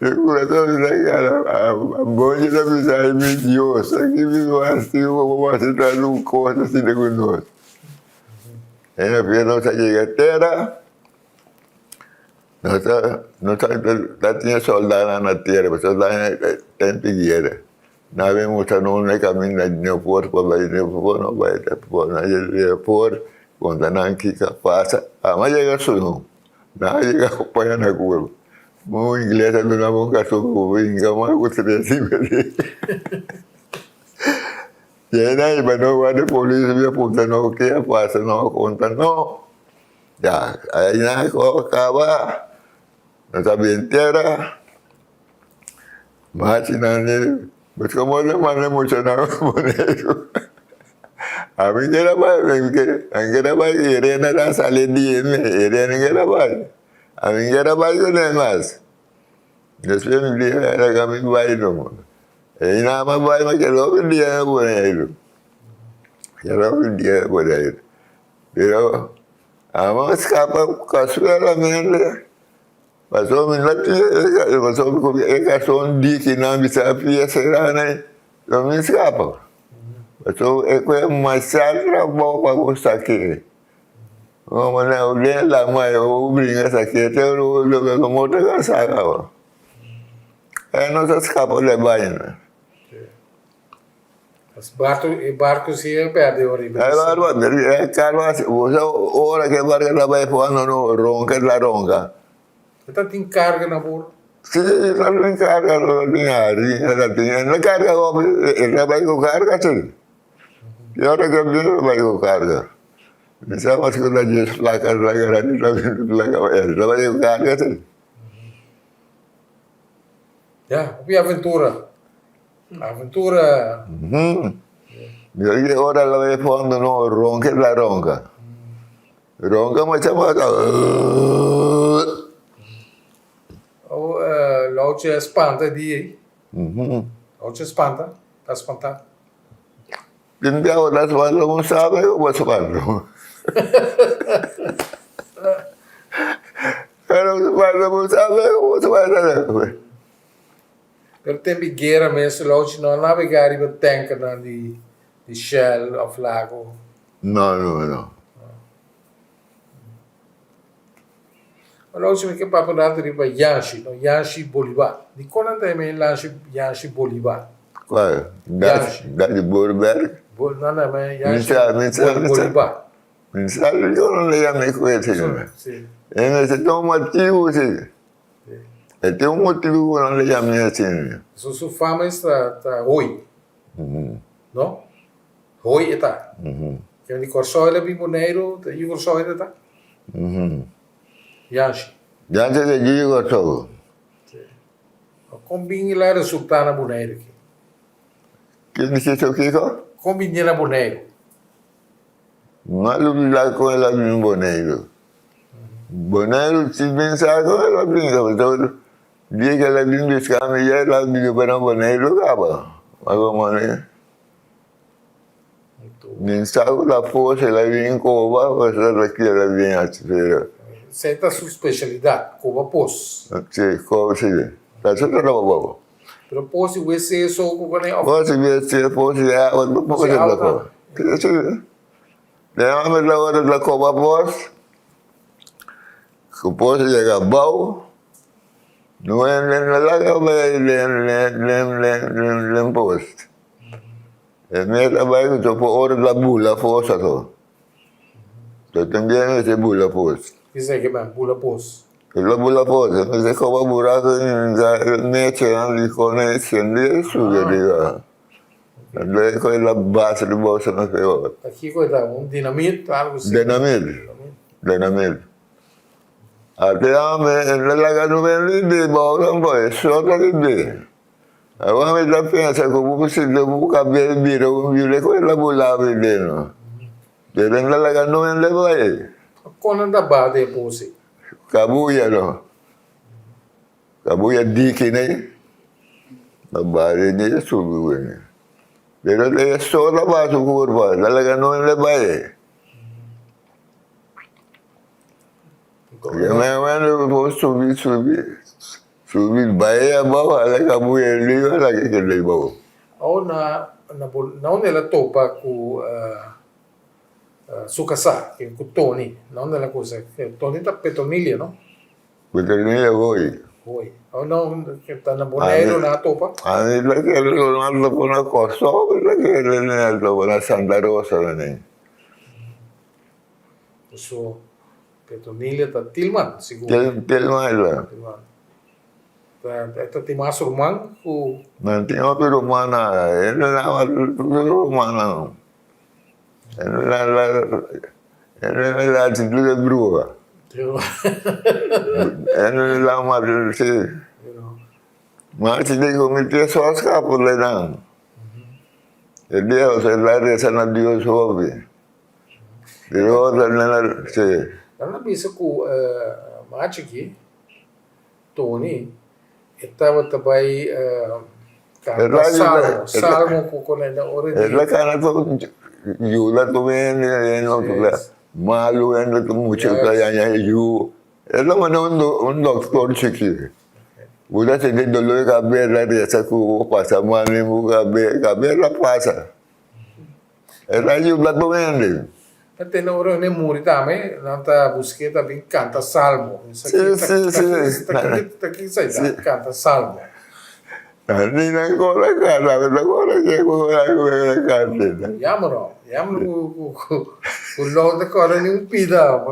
O coração da bonde da mensagem mentirosa, que me assim, vou acertar num corte assim de conosco. É, porque nós chegamos à terra, nós tínhamos soldados na terra, mas soldados tem guerra. Nós vemos no caminho de aeroporto, para ir no aeroporto, quando não fica passa, mas chega só, não chega para na curva. Mau inglês ada nama kasut hingga mau terjadi beri. Jadi baru ada polisi dia punta no que apa no conta no. Ya, aí kau acaba, não sabe inteira. Mas nani, mas como ele mana emocional boneco. A mim era vai, irena da sala de irena era vai. A mim era baixo nem mais. Depois me disse, era caminho baixo. E nada mais baixo, mas que logo dia é bonito. Que logo dia é bonito. Pero, a mão escapa casualmente. Passou um dia que não me sabia será, né? Não me escapa. Passou, é mais certo, bom para gostar aqui. Mas não, nem lá, mas eu brinco essa aqui, até eu moto cansado. É, não se escapa de banho, né? Os barcos se perdem horrível. É caro, você, hora que o barco está vai voando no ronca. Então tem carga na bordo? Sim, não tem carga, não tem. Não carga, ele vai com carga, sim. E hora que ele vai com carga. Bisa masuk ke jenis pelakar-pelakar ini, tapi carga sim. Ya, e aventura? Aventura. Jadi orang lagi fondo no ronca la ronca. Ronca macam apa? Oh, Lauce espanta di. Lauce espanta? Tá espantado? Hindi ako naswalo mo sabi ko, maswalo. Pero naswalo mo sabi ko, maswalo. Pero tem guerra mesmo, Lauce não navegar e tanque na de di Shell of Lago. No. Allora ci che parlato di Yashi, no? Yashi Bolivar. Di quando è Yashi Bolivar? Qual? Yashi. Dati Borberg? Non è mai Yashi Minsan. Bolivar. Minsan, io non le chiamo questi. Sì. E invece c'è un motivo, sì. E c'è un motivo che non le chiamo così. Su fama sta Hoi, no? Hoi eta. Che di corso le bimboneiro, io corso eta. Yashi. Già c'è di io so. Combini la resultana boneiro aqui. Che dice ciò che fa? Combini la boneiro. Ma lui la quella di un bonero. Bonero si pensa che la prima, dia che la di scambia la di per un bonero capa. Ma come ne? Non sa la forza la di in cova, questa la che la di a sfera. Senta sua specialità, come pos. Sì, come si dice? La sua roba. Però pos si vuole se so come ne Forse invece forse è un po' di cosa. Che c'è? Levame la hora de la copa pos. Que pos llega bau. No en la gaba len post. E me la vai que por hora la bula fosa to. To también ese bula post. Dice que man, pula pos. La bula post, no se copa buraco ne c'è anche connessione su che diga. Andai con la base di bolsa non so. Aqui coisa dinamite, algo assim. Dinamite. Abbiamo la ganovella di bolsa un po' e sotto di me. Avevamo la pensa che comunque si deve capire un viole quella volava dentro. Deve la ganovella vai. Quando anda bade posi. Kabuya no. Kabuya diki ne. La base di subito. Pero le sola va su curva, la ganó en la valle. Yo me voy a subir valle abajo, a la cabuya arriba, la que le iba. Ou na nella topa con Sukasa, che con Tony, non nella cosa, che Tony da Petroniglia, no? Porque tenía voy. Poi. O non che sta na Bonaire na topa? A mí la que le ando por una cosa, la que le ando por una Santa Rosa, ¿no? So Petroniglia da Tilman, sicuro. Tiel mala. Tilman. Esta Timas Roman ku No tengo pero humana, él era humana. Él la actitud de bruja. Él la madre, sí. Ma ci dico, mi ti so a scapo le dan. E Dio se la resa na Dio sobi. Dio nella, sì. Nella bisa ku Machiki, Tony, estava também canta salmo con la ore E la cana to giuda to bene, no malu en to mucho que ya yu. E lo mano un doctor chiqui. Udah sedih dulu kabeh la resa ku pasa mani mu kabeh la pasa. E la giuda to bene. Até na hora nem muri também, não tá busqueta bem canta salmo. Sì. Aqui sai canta salmo. Ni ancora ancora che quella canta. Yamro con l'onda corre in un pida.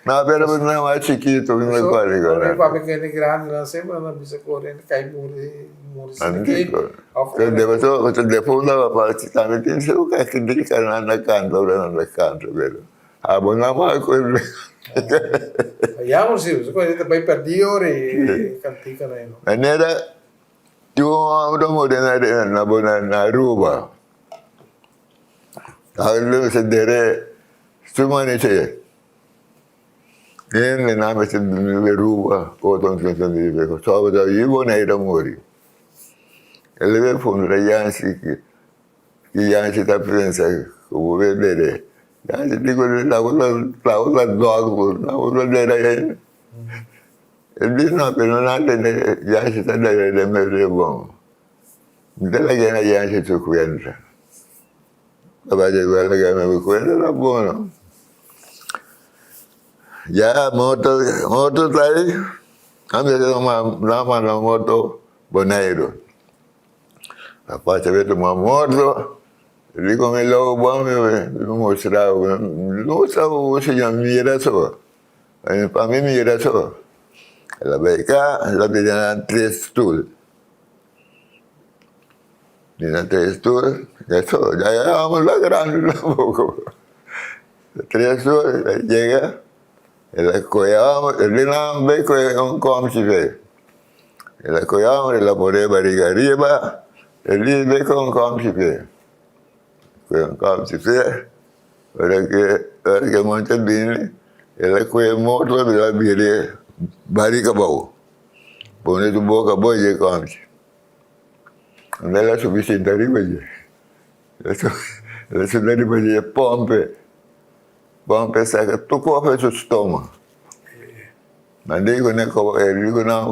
No, pero no más chiquito, no me acuerdo. Papi che è grande, non sembra una bisa corrente, cai muri. Deve una partita, mi dicevo che dica non la canto, ora non la canto, vero? Abbonamo a quello. Vediamo se questo poi per Dio ore canticano. E nera, tu dopo una buona ruba. Allora sedere, su mani c'è. Viene la messa di ruba, o non si sente, so da io nei da muri. E le vedo fondere che Yancy sta pensando, come vedere. Yancy dico, la dog, la vedere. E dice, no, per non andare, Yancy sta da vedere buono. Della che Yancy su qui entra. Papá llegó a la que me recuerda era bueno. Ya moto ahí, antes de la moto Bonaire. Papá se ve tomar moto, digo me lo bueno me mostraba, no sabía si ya mira eso. Para mí mira eso. La beca la tenían 3 stools. Tenían 3 stools, eso, ya llegábamos la grande tampoco. 3 stools, llega. La cojábamos, el dinamo ve que un comchife. La cojábamos, la ponía barriga arriba, el día ve con un comchife. Con un comchife, ahora que monta el dinero, la coja moto de la viene barriga abajo. Pone tu boca boy de comchife. No es la suficiente arriba ya. La suficiente arriba ya pompe. Pompe saca tu copa su estômago. Mas digo não,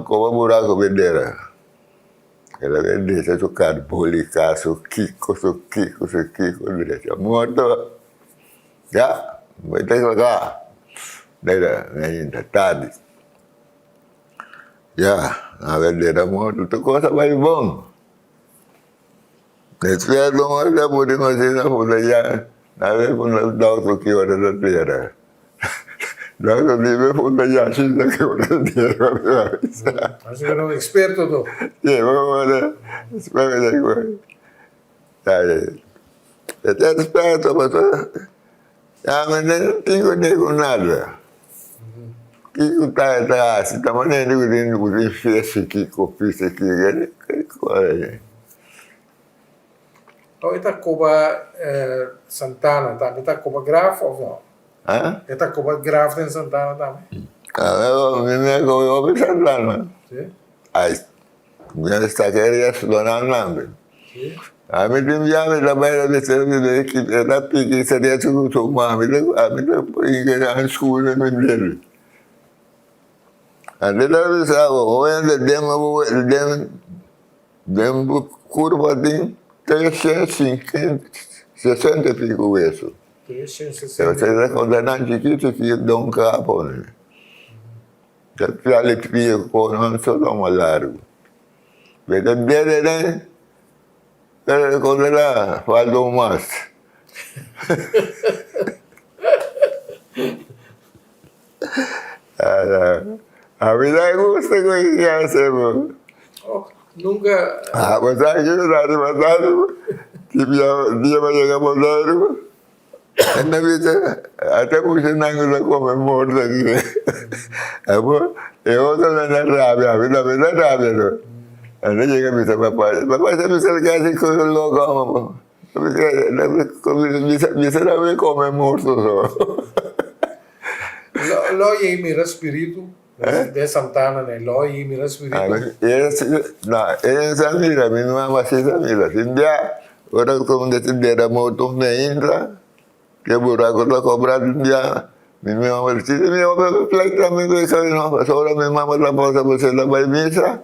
como buraco vendeira. Ela vende su carbólica, su kiko, direto. Morto, já, vai ter que lagar. Daí, da tarde. Já, a vendeira morto, tu coisa vai bom. Espero não olhar por imagina, por já. A ver, con el doctor que ahora la tierra. Doctor, dime por la yashita que ahora la tierra. Así que era un experto tú. Sí, vamos a espero que llegue. Ya, experto, pues. Ya, no tengo nada. Kiko está así, estamos en el fez Kiko, fiz aqui, Oh, esta Coba Santana também, esta Coba Graf ou não? Hã? Esta Coba Graf em Santana também? Me comió Santana. Sim. Aí, minha estaqueira estudando nada. Sim. A mim me llama la mayoría de servicios que era que sería su mami, a mí le en school en el Ande la besaba, o en el dem curva de 60 e pico eso. Se da condenar chiquito que da un capo, ¿no? Ya le pido con un solo más largo. Pero pero condenar falta más. A mí me gusta que hacemos. Oh, nunca. Pues hay que dar pasado. Día va a llegar por largo. En la vida, hasta puse un ángulo como muerto aquí. Y otro me da rabia, a mí no me da rabia, ¿no? Ahora llega mi papá se me acerca así con el loco, mi será me come muerto. Lo y mira espíritu de Santana, né? Lo y mira espíritu. No, esa mira, mi mamá sí esa mira. Sin ya, ahora como decidiera moto me entra, que buraco lo cobran ya. Mi mamá dice, mi mamá prácticamente dice, no, pues ahora mi mamá la pasa por ser la permisa.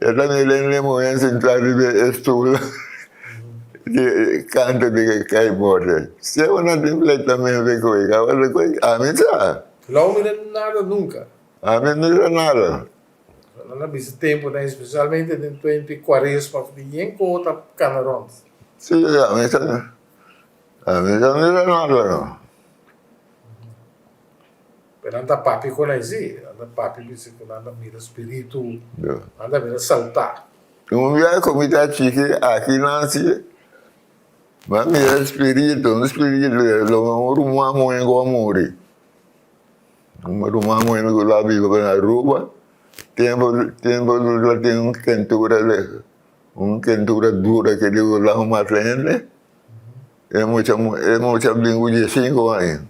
Ya también le voy a sentar y estuvo. Canto de que cae borde. Si es una template también de cuica, a mí está. Não mira nada nunca. A mí no era nada. Não há esse tempo, né? Especialmente em 2040, para ninguém conta canarões. Sí, a mí no era nada, no. Pero anda papi com aí, anda papi dice que anda mira espírito, No. anda mira saltar. Un día comí a chique, aquí nací. Mami, el espíritu, lo rumamos en Guamuri. Rumamos en la vida con la ruba. Tiempo, tiene un quentura dura que digo la más grande. Es mucha lingüilla 5 años.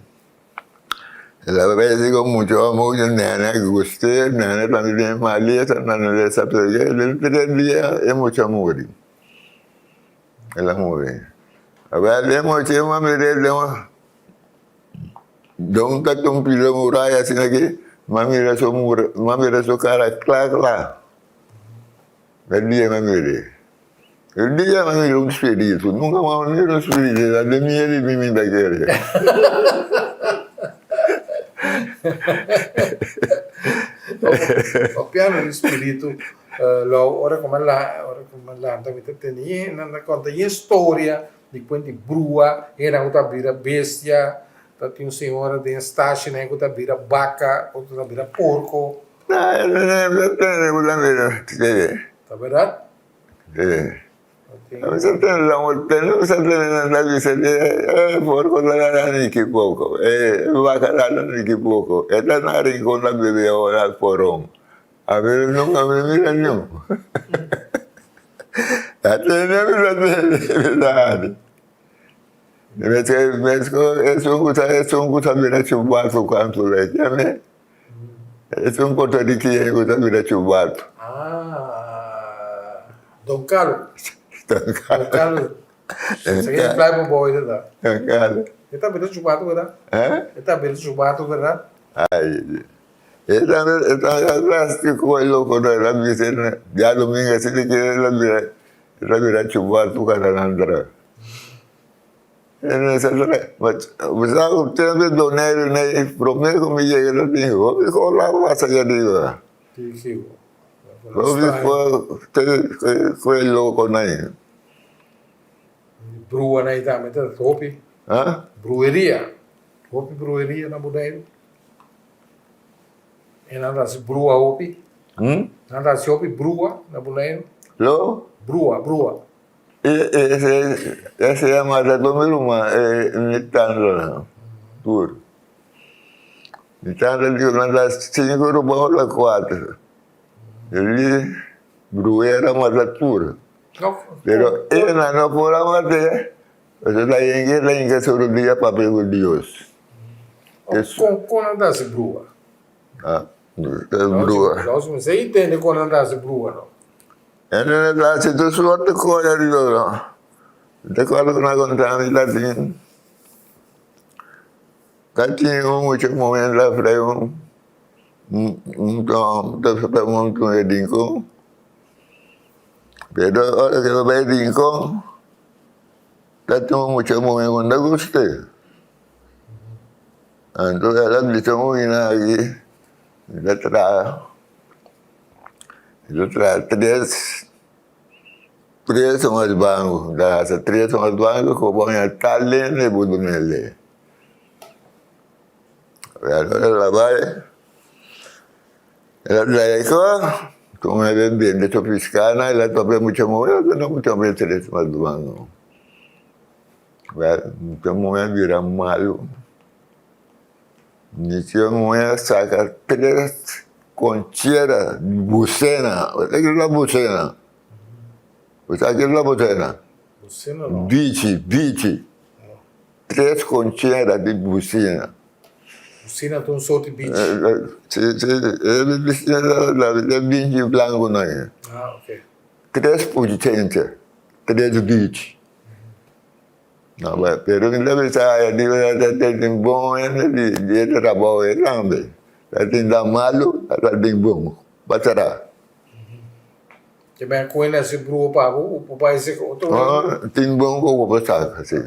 La vez digo mucho nana que usted, nana también maleta, nana de esa pelea. El primer día es mucho amor. El amor. A ver, le hemos hecho más mirada. Don Catum Pilo Muraya, así que mami era su cara clara. El día me miré. El día me mira un espíritu, nunca más me mira un espíritu, la de miel y mi minda quiere. O piano di spirito, ora come la también tenía, nanda conta in storia di quindi brua, era una bira bestia, tati un signore di stash, ne una bira vaca, una bira porco, No, tá verdade? a veces tenemos la visita, por con la ni que poco, va a calar ni que poco, esta nariz con la bebé ahora al porón. A ver, nunca me miran, no. La tenemos la verdad. Es un gusto mira chubato cuando le llame. Es un puertorriqueño que gusta mira chubato. Ah, Don Carlos. Don Don Carlos. Você quer falar pro boy, verdade? Carlos. Ele tá vendo chupato, verdade? Ele tá vendo chupato, verdade? Ay, esta como el loco de la visita, ya domingo así te quiere la mira chupar tu canal. En esa pues usted donar en promedio como llega el dijo, dijo la vas allá arriba. Sí. Fue el loco ahí. Brua na também, tá? Hopi. Brueria. Hopi brueria na Budeiro. E nada se brua hopi. Nada se hopi brua na Budeiro. ¿Lo? Brua. Ese llama de Dominuma, Nitandra. Tour. Nitandra dijo, nada, 5 rubajo la 4. Ele bruera más la tour. Pero ella no por la mate, pues la inge sobre el día para pedir Dios. Com andasse brua? Brua. Você entende quando andasse brua, não? La situación de coña digo, de cuál una contaminación latín. Casi mucho momento la freo, un edinco. Pero ahora que lo ve edinco, casi mucho momento cuando guste. Entonces la dice muy nada aquí, la trae. Tres son al banco, las tres son al banco, como van a talent de Budunele. La vale. La dijo, tú me ves bien de tu fiscana, y la topé mucho momento, no mucho bien tres son al banco. Mucho momento era malo. Ni yo me voy a sacar tres conchera, bucena. ¿Qué es la bucena? ¿Qué es la bucena? Bucena no. Bici. Tres concheras de bucena. Bucena tem sorte de bici. Sí, la bici blanco no es. Ok. Tres puchentes, tres bici. No, pero en la verdad, digo, es bom, es trabajo grande. La tienda malo, la tienda bom. Pasará. Que me acuerda se brua para o papai se outro. Tem bom como passar, assim.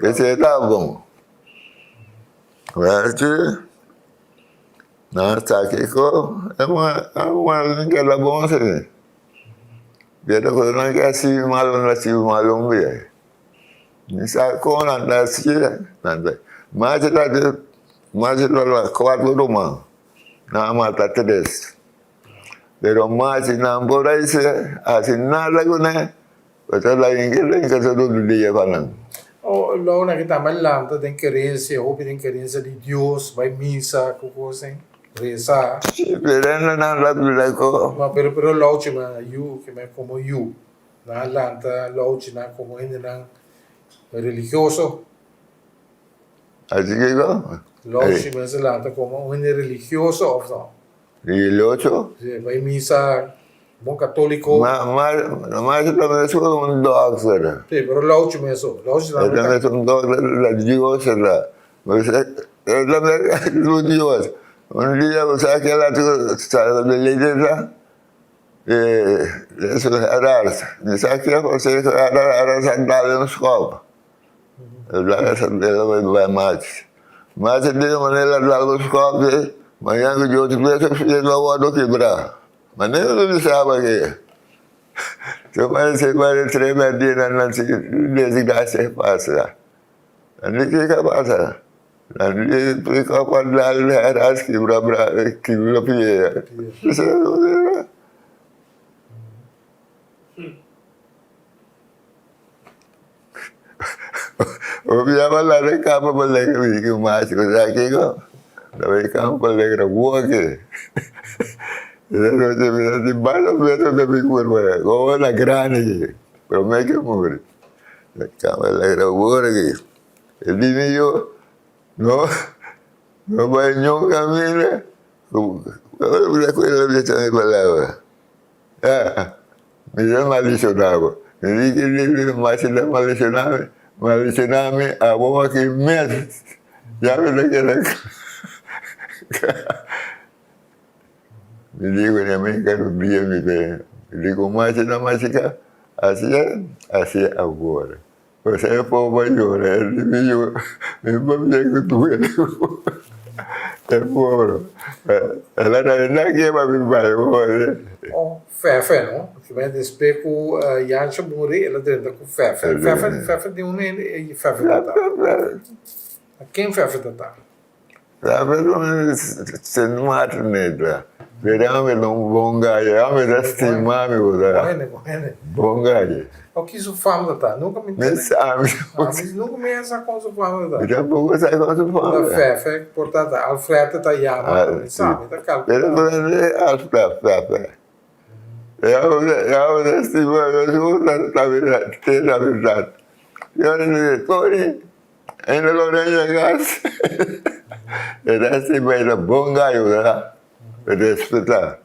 Esse tá bom. Mas não está aqui com é uma língua bom assim. Dia ko não quer se malo bem. Nisa ko na se nada. Mas la 4 Roma. Na mata 3. Pero más si no por ahí se hace nada con él, pues la inglesa se lo diría para él. Oh, lo que está mal lanta tem querência, ou tem querência de Deus, vai missa, coisa assim, rezar. Sí, pero no la blanco. Mas pero la última you que me como you, na lanta la última como ainda não religioso. Así que digo. La última se lanta como ainda religioso ou não. Y el 8. Sí, vai missa, bom católico. Más también es un doctor. Sí, pero la última eso, la última. También es un doctor, la Dios, un día, o sea, que la iglesia, Isso era isso aqui era sentado nos copos. Ela vai mais. Mas de maneira lá nos copos, manhã que de outro dia eu fiz logo do quebrar. Mas nem eu sabia que. Se eu vai tremer de não se desligar se passa. Ali que passa. Ali fica para lá era as quebrar pia. Obviamente lá de capa para ler que o macho aqui go. Daí campo para ler a boa aqui. De baixo meto de mim por lá. Go na grande. Promete que morre. De campo para ler a boa aqui. Ele me yo no vai nenhum caminho. Eu recuerdo de essa palavra. Me chama maldicionado. Ele mais se maldicionado. Maldicioname a boa que mesmo. Já me daquela. Me digo em América no dia me vem. Me digo mais na mágica assim agora. Você é povo agora, ele me vai que tu é povo. Ela não é que vai me vai agora. Oh, Fefe, não? Porque vai desper com Jancha Muri, ela dentro com Fefe. Fefe de um e Fefe da tá. Quem Fefe da tá? Fefe não se não mata nada. Verame não bongaia, ame da estima me usa. Bongaia. O que isso fama da tá? Nunca me sabe. Mas nunca me essa coisa fama da tá. Já pouco sai com isso fama. Da Fefe, portanto, Alfredo tá Yama, sabe? Da calma. Ele não é Alfredo. Eu estive a verdade. Eu disse, Tony, ainda não chegasse. Era assim, mas era bom ganho, né? Respeitar.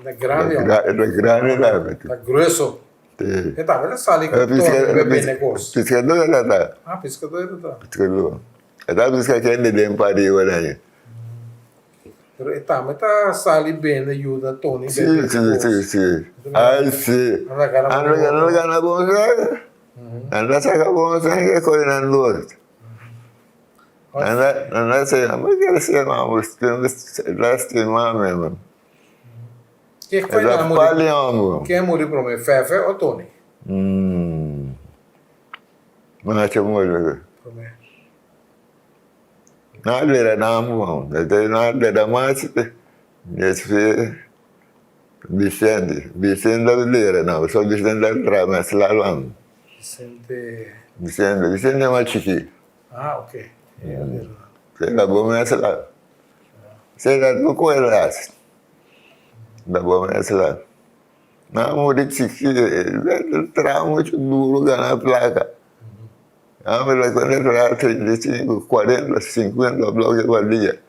É grande, é grande, né? Tá grosso. Então, ela sabe que todo bebê negócio. Pescador, ela tá. Ah, pescador, ela tá. Pescador. Ela pesca que ainda tem pariu, né? Tá, mas tá sali bem ajuda Tony. Sim. Ai, sim. Anda ganha bom sangue. Anda saca bom sangue é coisa não outro. Anda sei, mas que ser vamos, lastimar mesmo. Que foi na morrer? Quem morreu para mim, Fefe ou Tony? Mas que morreu. Nada era namo, nada era mais. Esse Vicente Oliveira, não, só Vicente da Trama, mas lá lá. Vicente é mais chique. Ah, ok. Você é bom nessa lá. Você é do coelho. Da bom nessa lá. Não, morri chique, trama muito duro, ganhar placa. Mas quando eu era 35, 40, 50 blocos por dia.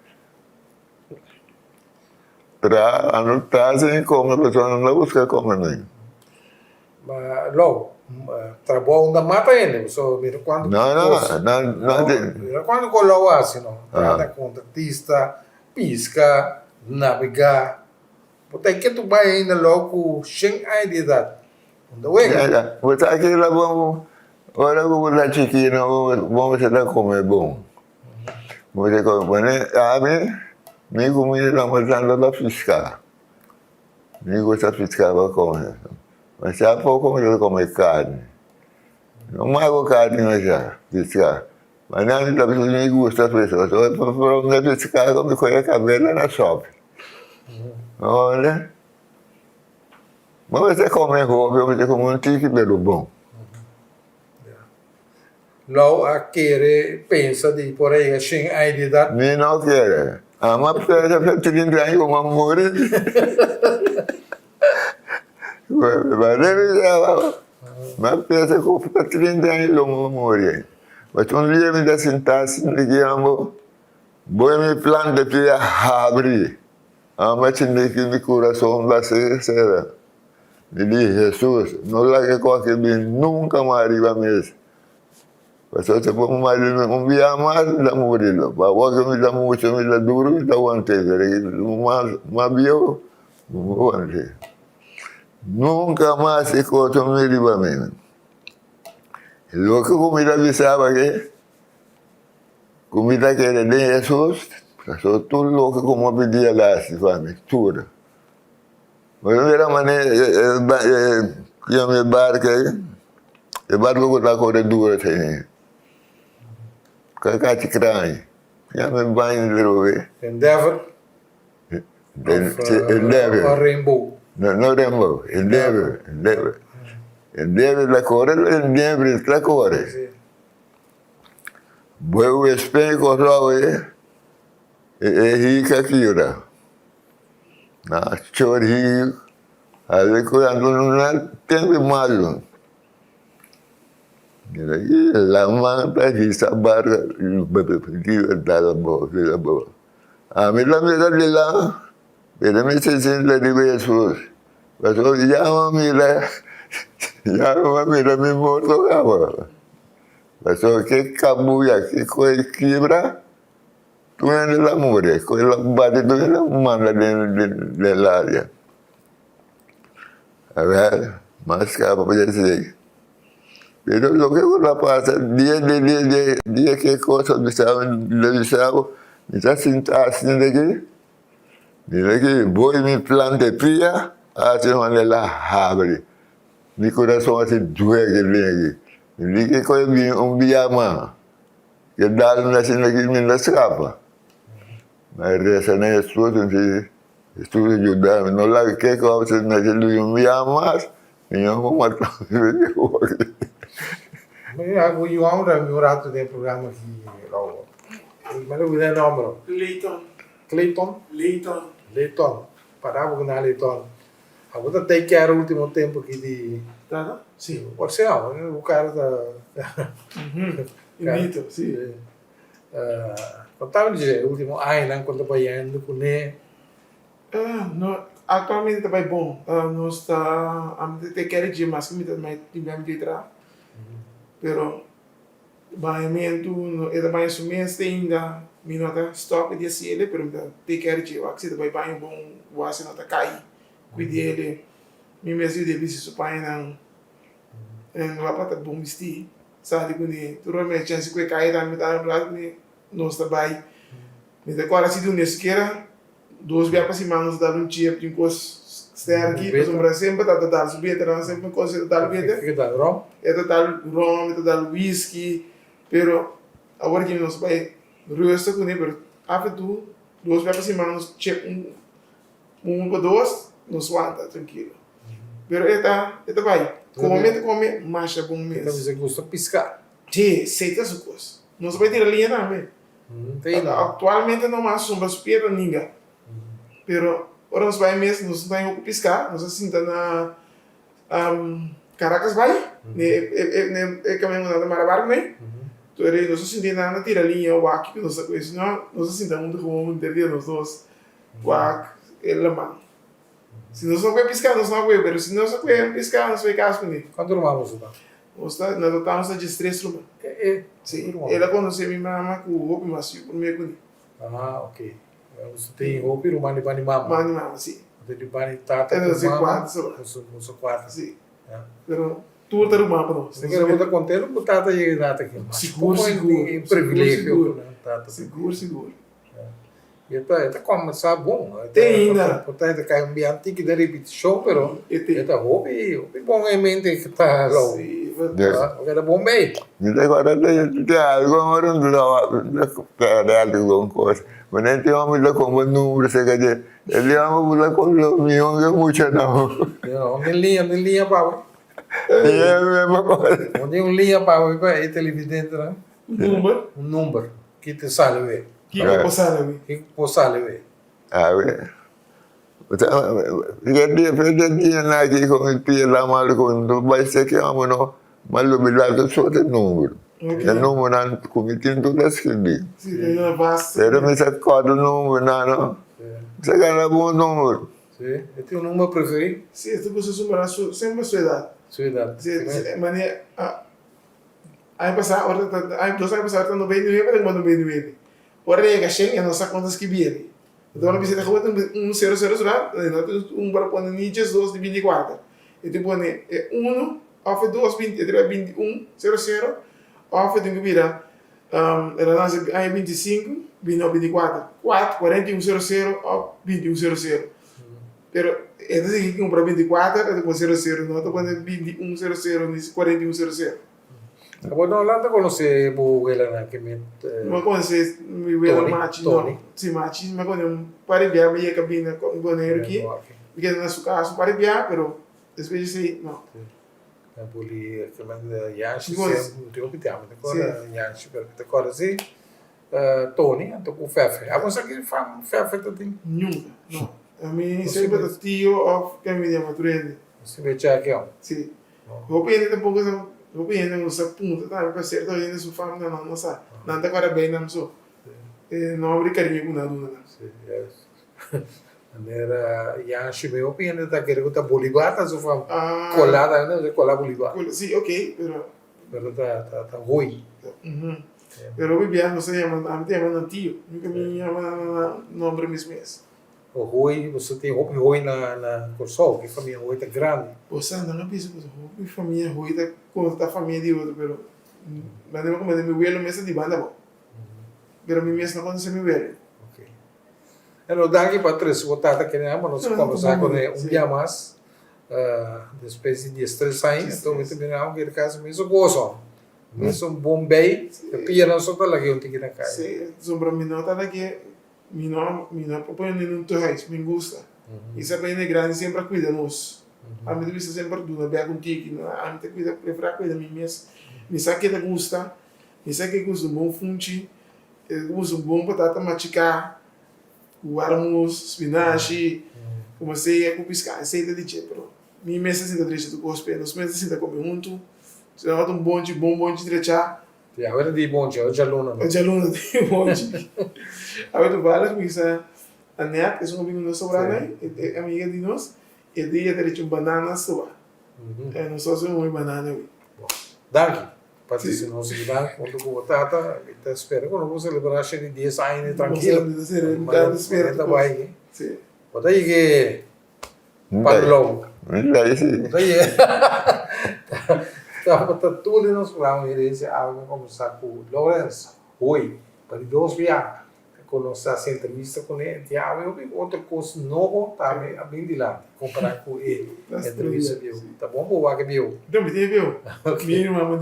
Trazem como a pessoa não busca como nem. Mas logo, trabalho onde mata ele, só mira quando. Não. Quando coloca assim, não. Cada contratista, pisca, navegar. Porque que tu vai ainda logo sem a idade. Onde é? Você aqui lá vamos. Ora, vou dar chiquinho, vamos dar comer bom. Você come, né? A mim comida não me dá da fiscal. Nem gosta de fiscal para comer. Mas se há pouco eu comer carne. Não mais carne não já, fiscal. Mas não está precisando nem gosta de fiscal. Só para onde fiscal como comer cabelo na shopping. Olha. Mas você come roupa, você come tique pelo bom. Não a querer pensa de por aí sem a idade. Nem não quer. A uma pessoa já 30 anos como a morrer. Mas pensa que eu 30 anos como a morrer. Mas um dia me dá sentar-se no guiambo, vou me planta para abrir. A matinha que me coração vai ser. Me diz, Jesus, não lá que qualquer bem nunca mais arriba mesmo. Mas se você for um dia mais, dá morrido. Para você me dá muito, me dá duro, me dá ontem. Mas eu, ontem. Nunca más se consumir libamento. Lo que comida avisaba que comida que era de Jesús, pasó todo lo que como pedía la mistura. Pero era manera, yo me barco que está corredora, que crane. Ya me baño de robe. Endeavor. Endeavor. Or Rainbow. No Rainbow, Endeavor. Endeavor la corre, Endeavor la corre. Sí. Vuelvo a España con robe, hica kira. Na chori, a ver cuando no tengo malo. La manta y sabar, la voz. A mí la mira de la, pero me se siente de besos. Pero ya mira mi muerto, cabrón. Pero que cabuya, que quiebra, tú eres la mujer, con la base tú eres la manda del área. A ver, más capa puede decir. Pero lo que uno pasa, día que cosas me está sentado de aquí. Mira que voy mi plan de pía, hace una la abre. Mi corazón hace duele. Me dije que un día más, que dar una cena que me la escapa. Me reza en el estudio, estuve ayudando, no la que cosa me hace un día más, y yo como matar. Eu amo o rato do programa aqui, Raul. Mas eu não nome. Leighton. Parava com a Leighton. Agora tem que era o último tempo aqui de... Tá? Sim. Porcel, o cara da... Imito, sim. Contava dizer, o último ano, quando eu ia indo com ele. Actualmente está bem bom. Nós está a ter que ir mais que me também tivemos de entrar. Pero banhamento é bem sumiente ainda me nota stop de ele, pero ter que ir o que vai bem bom, o assim nota cai. Cuide ele. Me mesmo de bicho supai não lá para bom vestir. Sabe quando tu me chance que cai da metade do lado nós está bem. Me decora se do nesqueira duas vezes para cima nos dar chip de coisa estar aqui, mas um sempre tá dar subir, tá sempre coisa dar beta. Fica da rom. É total rom, é total whisky, pero agora que nós vai rosto com ele, pero after tu duas vezes para cima nos chip ou dois nos aguanta tranquilo. Pero está vai. Come, mas é bom mesmo. Então você gosta de piscar. Sim, aceita as coisas. Nós vai ter a linha também. Atualmente não mais sombra supera ninguém. Pero ora nós vai mesmo, nós não temos que piscar, nós assim tá na Caracas vai, é caminho na Marabar né? Tu aí nós assim na tira linha o aqui nós conhece não, nós assim tá muito como entender nós dois. O aqui é mão. Se nós não vai piscar, nós não vai, pero se nós não vai piscar, nós vai casar com ele. Quando dormamos então? Nós estamos de estresse rumah. Sim, ela conheceu minha mamãe com o roupa macio por meio com ele. Ok. Você tem roupa e rumah di bani mama. Mani mama, sim. Ada di bani tata Ada com mama. quarto, Musuh quarto. sim. Pero tudo tá rumah para nós. Você quer mudar contelo, o tata ia dar aqui. Seguro. Privilégio, né? Tata. Seguro. E tá começar bom. Tem ainda. Portanto, cai ambiente que dá repetição, pero Tem. Hobby bom em mente que tá lá. Sim. Era bom bem. Agora tem algo, agora não dá alguma coisa. Mas não tem homem como número, se quer dizer, ele ama com o meu, que é muito não. Não, linha para. É a mesma coisa. Onde linha para é televidente, né? Um número que te sale ver. Que passar Que possale ver. Dia na aqui com o pia lá mal com vai ser que amo não, mas o bilhete só tem número. O número não comitim tudo escrito. Sim, na base. Era me sacar o número não. Você ganha bom número. Sim. E tem número preferido? Sim, tu você sumar sempre a sua idade. Sua idade. Sim, mané aí passar, ora aí dois anos passar tá 99, para 99. Ora é que chega, não sabe quantas que vier. Então, a visita rua tem 000 lá, um para pôr nichos 2 de 24. e te pone 1, of 2, 23, 21, 00, of tem que virar, ela lança aí 25, 29, 24, 4, 41, 00, ou 21, 00. Pero, essa aqui que compra 24, ela põe 00, não, ela põe 21, 00, 41, 00. Ako no lang ko si buwela na kimit. Não conhece, me vê Tony, mate, Tony. não. Se mate, mas quando eu parei de ver a cabina com o boneiro aqui, porque na sua casa parei de ver, pero depois sei, não. Na buli kaman Yanshi Igual. sem não pitama te kora Yanshi pero te kora si Tony anto ku Fefe. Ako sa ki fam Fefe to tin. Nunca, não. A mim sempre o tio of que me deu maturende. Si becha ke on. Sim. Vou pedir tampouco essa, vou pedir não essa punta, tá? Para ser todo ainda sua família não sabe. Nada agora bem não sou. Não abri carinho com nada não. Si yes. Anera Yanshi me opinion ta kere ko ta bolibata so fam Ah, colada no cola bolibata. sí, ok, pero Pero ta hui. pero vivia não se llama, a mim te llama tio. Nunca me llama nome mesmo esse. O hui, você tem hui na Corsol, que família hui tá grande. Você anda na pista, minha família ruim, tá conta a família de outro, pero mas não como de meu velho mesmo de banda bom. Pero mi mesmo não conhece meu velho. Ok. Então, daqui para trás, vou estar aqui, né? Vamos conversar com ele dia mais. Depois de 10 anos, então, eu também não quero caso mesmo gozo. Mesmo Bombay, eu pia não só lá que eu tenho que na casa. Sí, sombra mi nota daqui, mi não propõe nenhum torres, me gusta. E sabe ainda grande sempre cuida-nos. A mim vista sempre tudo, bem contigo, a mim te cuida, prefere cuida mim mesmo. Me sabe que te gusta, me sabe que gosta bom funchi, gosta bom batata machicar, o arroz, espinafre, como sei é com piscar, aceita de tchê, pero mim mesmo sinta triste do gospel, nós mesmo sinta comer junto, se não um bom de trechar. E agora de bom dia, hoje aluno. Eu já não tenho monte. Aí tu vai lá, começa a net, que é um amigo nosso sobrar, é amiga de nós, e dia ter banana sua. É não só uma banana. Daqui, patrocínio nosso guiar, quando eu vou estar, está esperando, quando eu vou celebrar a de 10 anos, tranquilo. Mas espera. Tá vai. Sim. Bota aí que padrão. Não dá isso. Bota aí. Tá tudo em nosso plano, ele disse, vamos conversar com o Lawrence, hoje, para 2 viagens. Quando nós fazemos entrevista com ele, eu vi outra coisa nova, tá bem de lá, comparar com ele. Entrevista, viu? Tá bom, boa que viu? Então, me viu? Minha irmã,